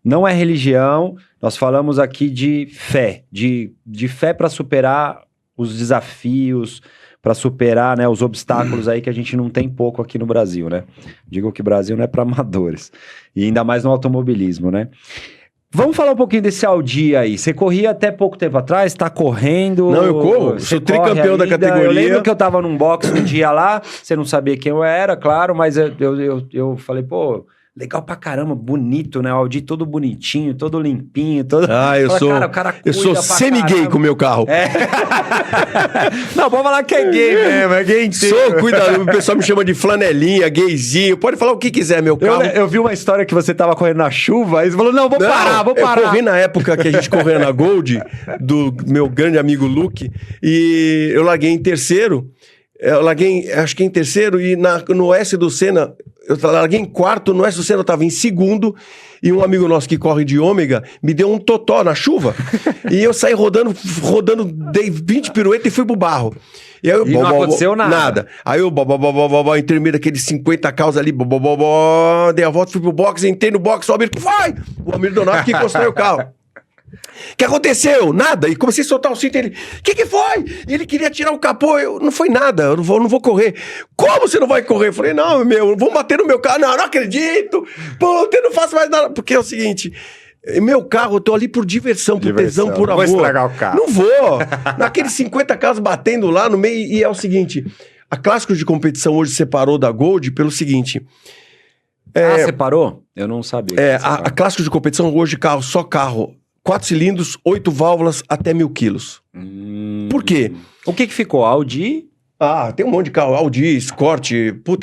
Não é religião, nós falamos aqui de fé. De fé para superar os desafios, para superar, né, os obstáculos aí que a gente não tem pouco aqui no Brasil, né? Digo que o Brasil não é para amadores. E ainda mais no automobilismo, né? Vamos falar um pouquinho desse Audi aí. Você corria até pouco tempo atrás, tá correndo... Não, eu corro. Sou tricampeão da categoria. Eu lembro que eu tava num box um dia lá, você não sabia quem eu era, claro, mas eu falei, pô... Legal pra caramba, bonito, né? O Audi todo bonitinho, todo limpinho, todo... eu sou... Cara, o cara eu sou semi-gay com o meu carro. Não, pode falar que é gay mesmo, é gay inteiro. Sou, cuidado, o pessoal me chama de flanelinha, gayzinho, pode falar o que quiser, meu carro. Eu vi uma história que você tava correndo na chuva, aí você falou, não, vou parar. Eu corri na época que a gente corria na Gold, do meu grande amigo Luke, e eu larguei em terceiro, acho que em terceiro, e no S do Senna... Eu larguei em quarto, no S do Senna eu tava em segundo, e um amigo nosso que corre de ômega me deu um totó na chuva, e eu saí rodando, dei 20 piruetas e fui pro barro. E aí, não aconteceu nada. Aí eu, entrei no meio daqueles 50 caus ali, dei a volta, fui pro box, entrei no box, o Almir, que foi? O Almir Donato que encostou o carro. O que aconteceu? Nada. E comecei a soltar o cinto, ele... O que foi? E ele queria tirar o capô. Não foi nada, eu não vou correr. Como você não vai correr? Eu falei, não, vou bater no meu carro. Não acredito. Pô, eu não faço mais nada. Porque é o seguinte... Meu carro, eu tô ali por diversão, por tesão, por amor. Não vou estragar o carro. Não vou. Naqueles 50 carros batendo lá no meio. E é o seguinte... A Clássicos de Competição hoje separou da Gold pelo seguinte... separou? Eu não sabia. A Clássicos de Competição hoje, só carro... 4 cilindros, 8 válvulas, até 1.000 quilos. Por quê? O que ficou? Audi? Tem um monte de carro. Audi, Escort,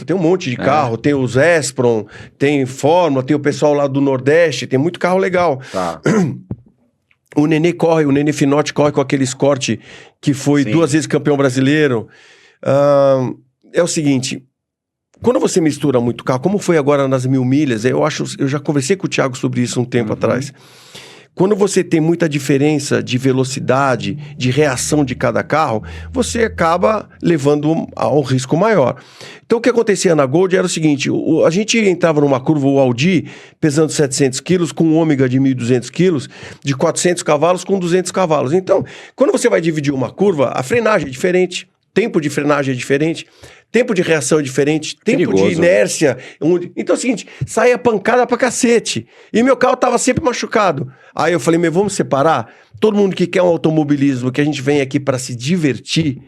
tem um monte de carro. Tem os Espron, tem Fórmula, tem o pessoal lá do Nordeste, tem muito carro legal. Tá. O Nenê Finotti corre com aquele Escort que foi 2 vezes campeão brasileiro. É o seguinte... Quando você mistura muito carro, como foi agora nas 1.000 milhas, eu já conversei com o Thiago sobre isso um tempo atrás. Quando você tem muita diferença de velocidade, de reação de cada carro, você acaba levando a um risco maior. Então, o que acontecia na Gold era o seguinte, a gente entrava numa curva, o Audi, pesando 700 quilos, com um ômega de 1.200 quilos, de 400 cavalos com 200 cavalos. Então, quando você vai dividir uma curva, a frenagem é diferente, tempo de frenagem é diferente, tempo de reação é diferente, tempo de inércia. Então é o seguinte, saía pancada pra cacete. E meu carro tava sempre machucado. Aí eu falei, vamos separar? Todo mundo que quer um automobilismo, que a gente vem aqui para se divertir,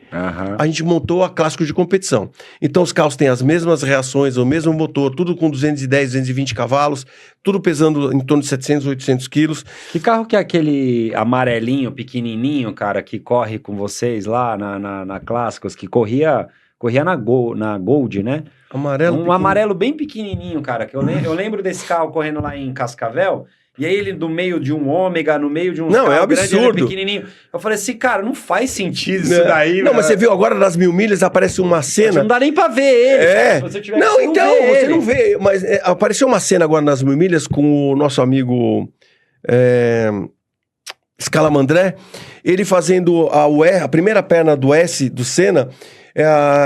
a gente montou a Clássicos de Competição. Então os carros têm as mesmas reações, o mesmo motor, tudo com 210, 220 cavalos, tudo pesando em torno de 700, 800 quilos. Que carro que é aquele amarelinho, pequenininho, cara, que corre com vocês lá na Clássicos, que corria na Gold, né? Amarelo bem pequenininho, cara. Que eu lembro desse carro correndo lá em Cascavel. E aí ele no meio de um ômega, no meio de um carro absurdo. Grande, ele pequenininho. Eu falei assim, cara, não faz sentido isso daí. Não, mas você viu agora nas 1.000 milhas aparece uma cena... Não dá nem pra ver ele. Se você tiver você não vê. Mas apareceu uma cena agora nas 1.000 milhas com o nosso amigo Scalamandré. Ele fazendo a primeira perna do S do Senna...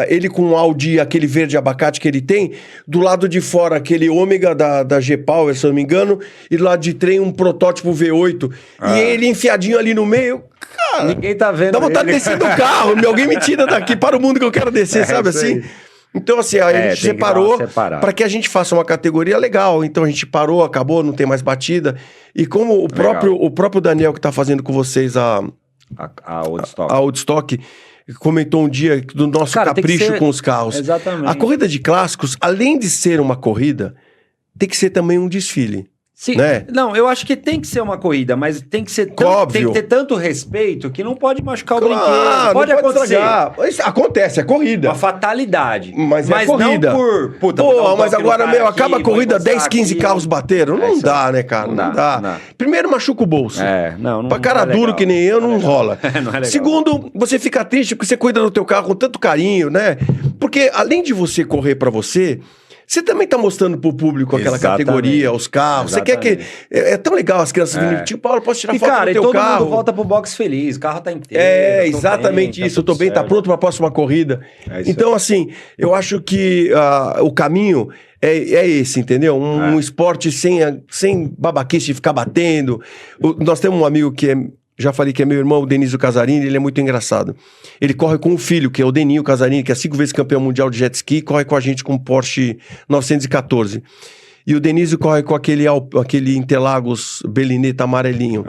ele com o Audi, aquele verde abacate que ele tem, do lado de fora aquele ômega da G-Power, se eu não me engano, e do lado de trem um protótipo V8. E ele enfiadinho ali no meio, cara... Ninguém tá vendo. Dá vontade de descer do carro, alguém me tira daqui, para o mundo que eu quero descer, sabe assim? Então assim, a gente separou para que a gente faça uma categoria legal. Então a gente parou, acabou, não tem mais batida. E como o próprio Daniel que tá fazendo com vocês a Woodstock comentou um dia do nosso capricho com os carros. Exatamente. A corrida de clássicos, além de ser uma corrida, tem que ser também um desfile. Sim, né? Não, eu acho que tem que ser uma corrida, mas tem que ser tem que ter tanto respeito que não pode machucar o brinquedo. Pode acontecer. Isso acontece, é corrida. Uma fatalidade. Mas é corrida. Não por... Puta, mas agora, acaba a corrida, 10, 15 carros bateram. Não dá, né, cara? Não dá. Primeiro, machuca o bolso. Não pra cara duro que nem eu, não rola. Não é legal. Segundo, você fica triste porque você cuida do teu carro com tanto carinho, né? Porque além de você correr pra você também tá mostrando pro público aquela categoria, os carros. Exatamente. Você quer que... É tão legal as crianças vindo, tipo, Paulo, posso tirar foto do teu carro? E todo mundo volta pro box feliz, o carro tá inteiro. Exatamente isso. Eu tô bem, tá pronto pra próxima corrida. Então, assim, eu acho que o caminho é esse, entendeu? Um esporte sem babaquice de ficar batendo. Nós temos um amigo que já falei que é meu irmão, o Denísio Casarini, ele é muito engraçado. Ele corre com o filho, que é o Deninho Casarini, que é 5 vezes campeão mundial de jet ski, corre com a gente com o Porsche 914. E o Denísio corre com aquele Interlagos Belineta amarelinho,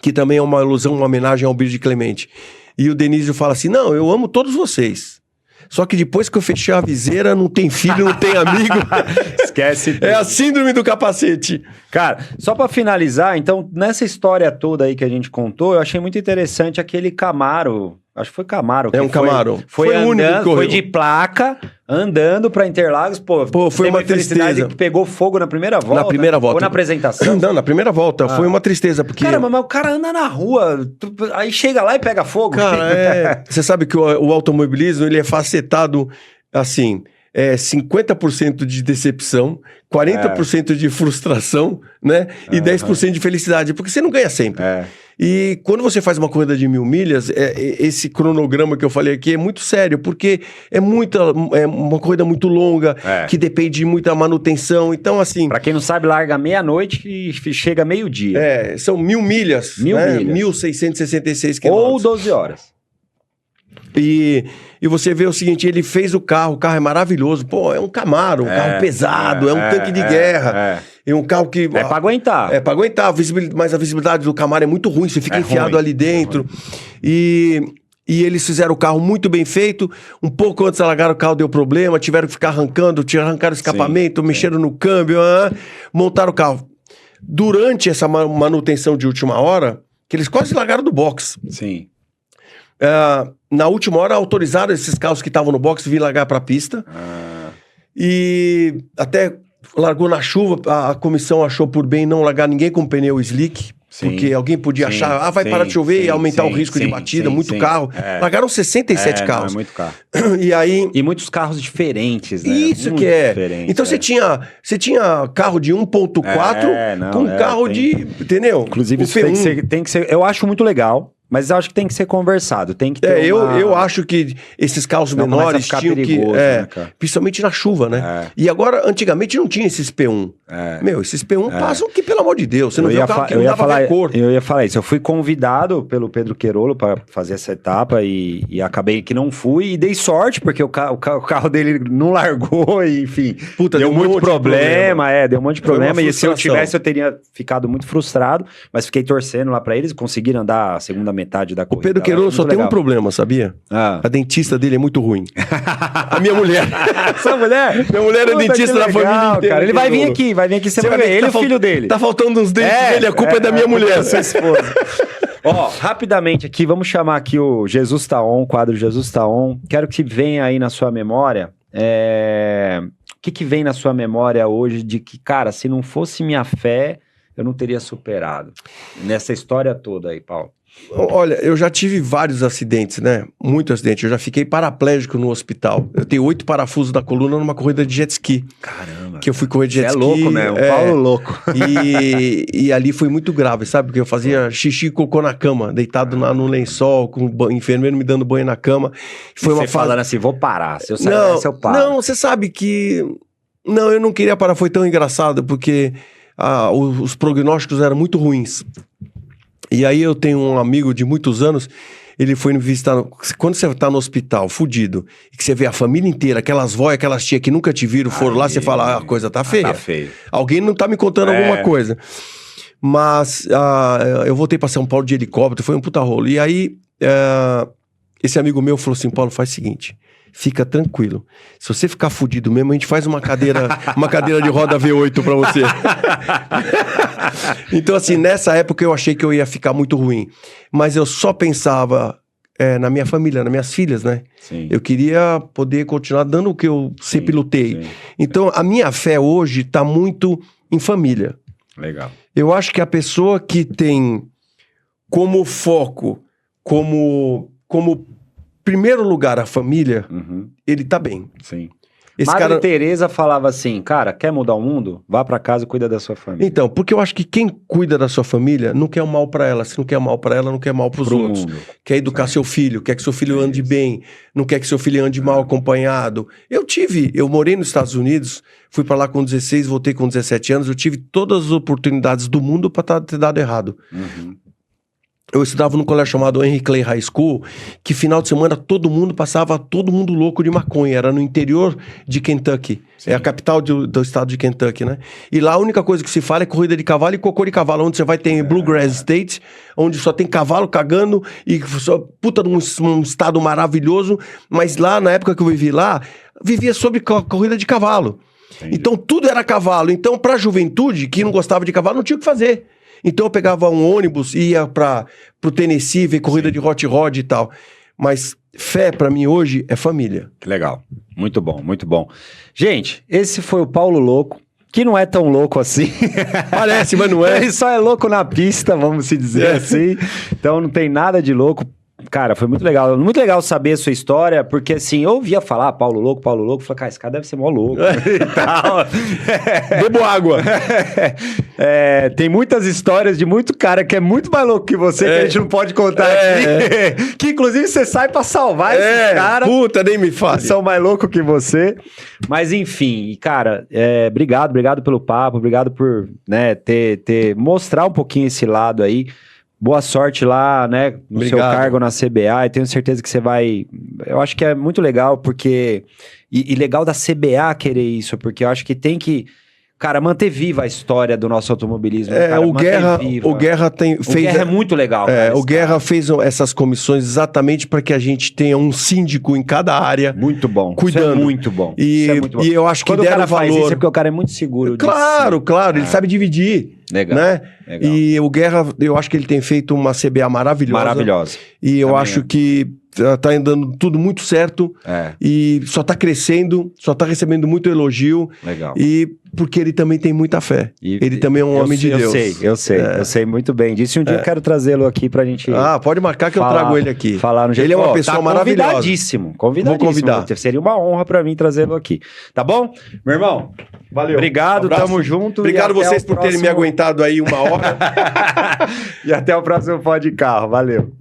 que também é uma ilusão, uma homenagem ao Birge Clemente. E o Denísio fala assim, não, eu amo todos vocês. Só que depois que eu fechei a viseira, não tem filho, não tem amigo. Esquece tudo. É a síndrome do capacete. Cara, só pra finalizar, então, nessa história toda aí que a gente contou, eu achei muito interessante aquele Camaro. Acho que foi Camaro. Camaro. Foi o único que correu. Foi de placa, andando pra Interlagos. Pô, foi uma tristeza. Que pegou fogo na primeira volta. Na primeira volta. Ou na apresentação? Não, na primeira volta. Foi uma tristeza, porque... Caramba, mas o cara anda na rua, aí chega lá e pega fogo. Cara, você sabe que o automobilismo, ele é facetado, assim... 50% de decepção, 40% de frustração, né? E 10% de felicidade, porque você não ganha sempre. E quando você faz uma corrida de 1000 milhas, esse cronograma que eu falei aqui é muito sério, porque é uma corrida muito longa, que depende de muita manutenção. Então, assim... Pra quem não sabe, larga meia-noite e chega meio-dia. São 1000 milhas. 1000 milhas. 1.666 quilômetros. Ou 12 horas. E você vê o seguinte, ele fez o carro é maravilhoso. Pô, é um Camaro, um carro pesado, é um tanque de guerra. É um carro que... É pra aguentar. É pra aguentar, mas a visibilidade do Camaro é muito ruim, você fica enfiado ali dentro. E eles fizeram o carro muito bem feito. Um pouco antes de largar o carro deu problema, tiveram que ficar arrancaram o escapamento, mexeram no câmbio, montaram o carro. Durante essa manutenção de última hora, que eles quase largaram do box. Sim. Na última hora autorizaram esses carros que estavam no box vir largar para a pista. E até largou na chuva, a comissão achou por bem não largar ninguém com pneu slick, porque alguém podia achar, vai parar de chover e aumentar o risco de batida, muito carro. Largaram 67 carros. Não, é muito carro. E muitos carros diferentes, né? Isso muito que é. Então você tinha carro de 1.4 com carro de, entendeu? Inclusive isso tem que ser, eu acho muito legal. Mas eu acho que tem que ser conversado, tem que ter eu acho que esses carros menores tinham perigoso, né, principalmente na chuva, né? E agora, antigamente não tinha esses P1. Esses P1 passam que, pelo amor de Deus, você não vê o carro que não dava ver a cor. Eu ia falar isso, eu fui convidado pelo Pedro Queirolo para fazer essa etapa e acabei que não fui e dei sorte, porque o carro dele não largou e, enfim, deu muito problema, deu um monte de problema e se eu tivesse eu teria ficado muito frustrado, mas fiquei torcendo lá para eles e conseguiram andar a segunda metade da corrida. O Pedro Queirolo só tem um problema, sabia? A dentista dele é muito ruim. A minha mulher. Sua mulher? Minha mulher é dentista da família inteira. Cara, ele vai vir aqui semana que vem. Ele e o filho dele. Tá faltando uns dentes dele, a culpa é da minha mulher. Sua esposa. Ó, rapidamente aqui, vamos chamar aqui o Jesus Tá On, quadro Jesus Tá On. Quero que venha aí na sua memória. O que vem na sua memória hoje de que, cara, se não fosse minha fé, eu não teria superado? Nessa história toda aí, Paulo. Olha, eu já tive vários acidentes, né? Muitos acidentes. Eu já fiquei paraplégico no hospital. Eu tenho 8 parafusos da coluna numa corrida de jet ski. Caramba. Que eu fui correr de jet ski. É louco, né? O Paulo louco. E ali foi muito grave, sabe? Porque eu fazia xixi e cocô na cama, deitado no lençol, com o enfermeiro me dando banho na cama. Foi uma falando assim, vou parar. Se eu sair eu paro. Não, você sabe que... Não, eu não queria parar. Foi tão engraçado, porque os prognósticos eram muito ruins. E aí eu tenho um amigo de muitos anos, ele foi me visitar, quando você tá no hospital, fudido, e que você vê a família inteira, aquelas vó e aquelas tia que nunca te viram, foram lá, você fala, a coisa tá feia. Tá feio. Alguém não tá me contando alguma coisa. Mas eu voltei pra São Paulo de helicóptero, foi um puta rolo. E aí esse amigo meu falou assim, Paulo, faz o seguinte, fica tranquilo. Se você ficar fudido mesmo, a gente faz uma cadeira de roda V8 pra você. Então, assim, nessa época eu achei que eu ia ficar muito ruim. Mas eu só pensava na minha família, nas minhas filhas, né? Sim. Eu queria poder continuar dando o que eu sempre lutei. Sim. Então, a minha fé hoje tá muito em família. Legal. Eu acho que a pessoa que tem como foco, como primeiro lugar a família, ele tá bem. Sim. Esse Madre cara... Teresa falava assim, cara, quer mudar o mundo? Vá pra casa e cuida da sua família. Então, porque eu acho que quem cuida da sua família não quer o mal pra ela. Se não quer mal pra ela, não quer mal pros outros. Mundo. Quer educar seu filho, quer que seu filho ande bem, não quer que seu filho ande mal acompanhado. Eu morei nos Estados Unidos, fui pra lá com 16, voltei com 17 anos, eu tive todas as oportunidades do mundo pra ter dado errado. Eu estudava num colégio chamado Henry Clay High School, que final de semana todo mundo louco de maconha. Era no interior de Kentucky. Sim. É a capital do estado de Kentucky, né? E lá a única coisa que se fala é corrida de cavalo e cocô de cavalo. Onde você vai ter Bluegrass State, onde só tem cavalo cagando e só, puta de um estado maravilhoso. Mas lá, na época que eu vivi lá, vivia sobre corrida de cavalo. Entendi. Então tudo era cavalo. Então pra juventude, que não gostava de cavalo, não tinha o que fazer. Então eu pegava um ônibus e ia pro Tennessee, ver corrida de hot rod e tal. Mas fé pra mim hoje é família. Que legal. Muito bom, muito bom. Gente, esse foi o Paulo Louco, que não é tão louco assim. Parece, mas não é. Ele só é louco na pista, vamos se dizer assim. Então não tem nada de louco. Cara, foi muito legal. Muito legal saber a sua história, porque assim, eu ouvia falar Paulo Louco, falei, cara, esse cara deve ser mó louco. Bebo água. Tem muitas histórias de muito cara que é muito mais louco que você, que a gente não pode contar aqui. Que inclusive você sai pra salvar esses caras. Puta, nem me fale. São mais loucos que você. Mas enfim, cara, obrigado pelo papo, obrigado por, né, mostrar um pouquinho esse lado aí. Boa sorte lá, né, no seu cargo na CBA, e tenho certeza que você vai... Eu acho que é muito legal, porque... E legal da CBA querer isso, porque eu acho que tem que... Cara, manter viva a história do nosso automobilismo. O Guerra é muito legal. O Guerra fez essas comissões exatamente para que a gente tenha um síndico em cada área. Muito bom. Cuidando. Isso é muito bom. E eu acho que quando deram o cara valor... faz isso é porque o cara é muito seguro disso. Claro, ele sabe dividir. Legal. Né? Legal. E o Guerra, eu acho que ele tem feito uma CBA maravilhosa. E eu acho que tá andando tudo muito certo. E só tá crescendo, só tá recebendo muito elogio. Legal. E porque ele também tem muita fé. Ele também é um homem de Deus. Eu sei muito bem disso. E um dia eu quero trazê-lo aqui pra gente... pode marcar que eu trago ele aqui. Falar no jeito. Ele é uma pessoa maravilhosa. Convidadíssimo. Vou convidar. Seria uma honra pra mim trazê-lo aqui. Tá bom? Meu irmão, valeu. Obrigado, tamo junto. Obrigado vocês por terem me aguentado aí 1 hora. E até o próximo Pó de Carro. Valeu.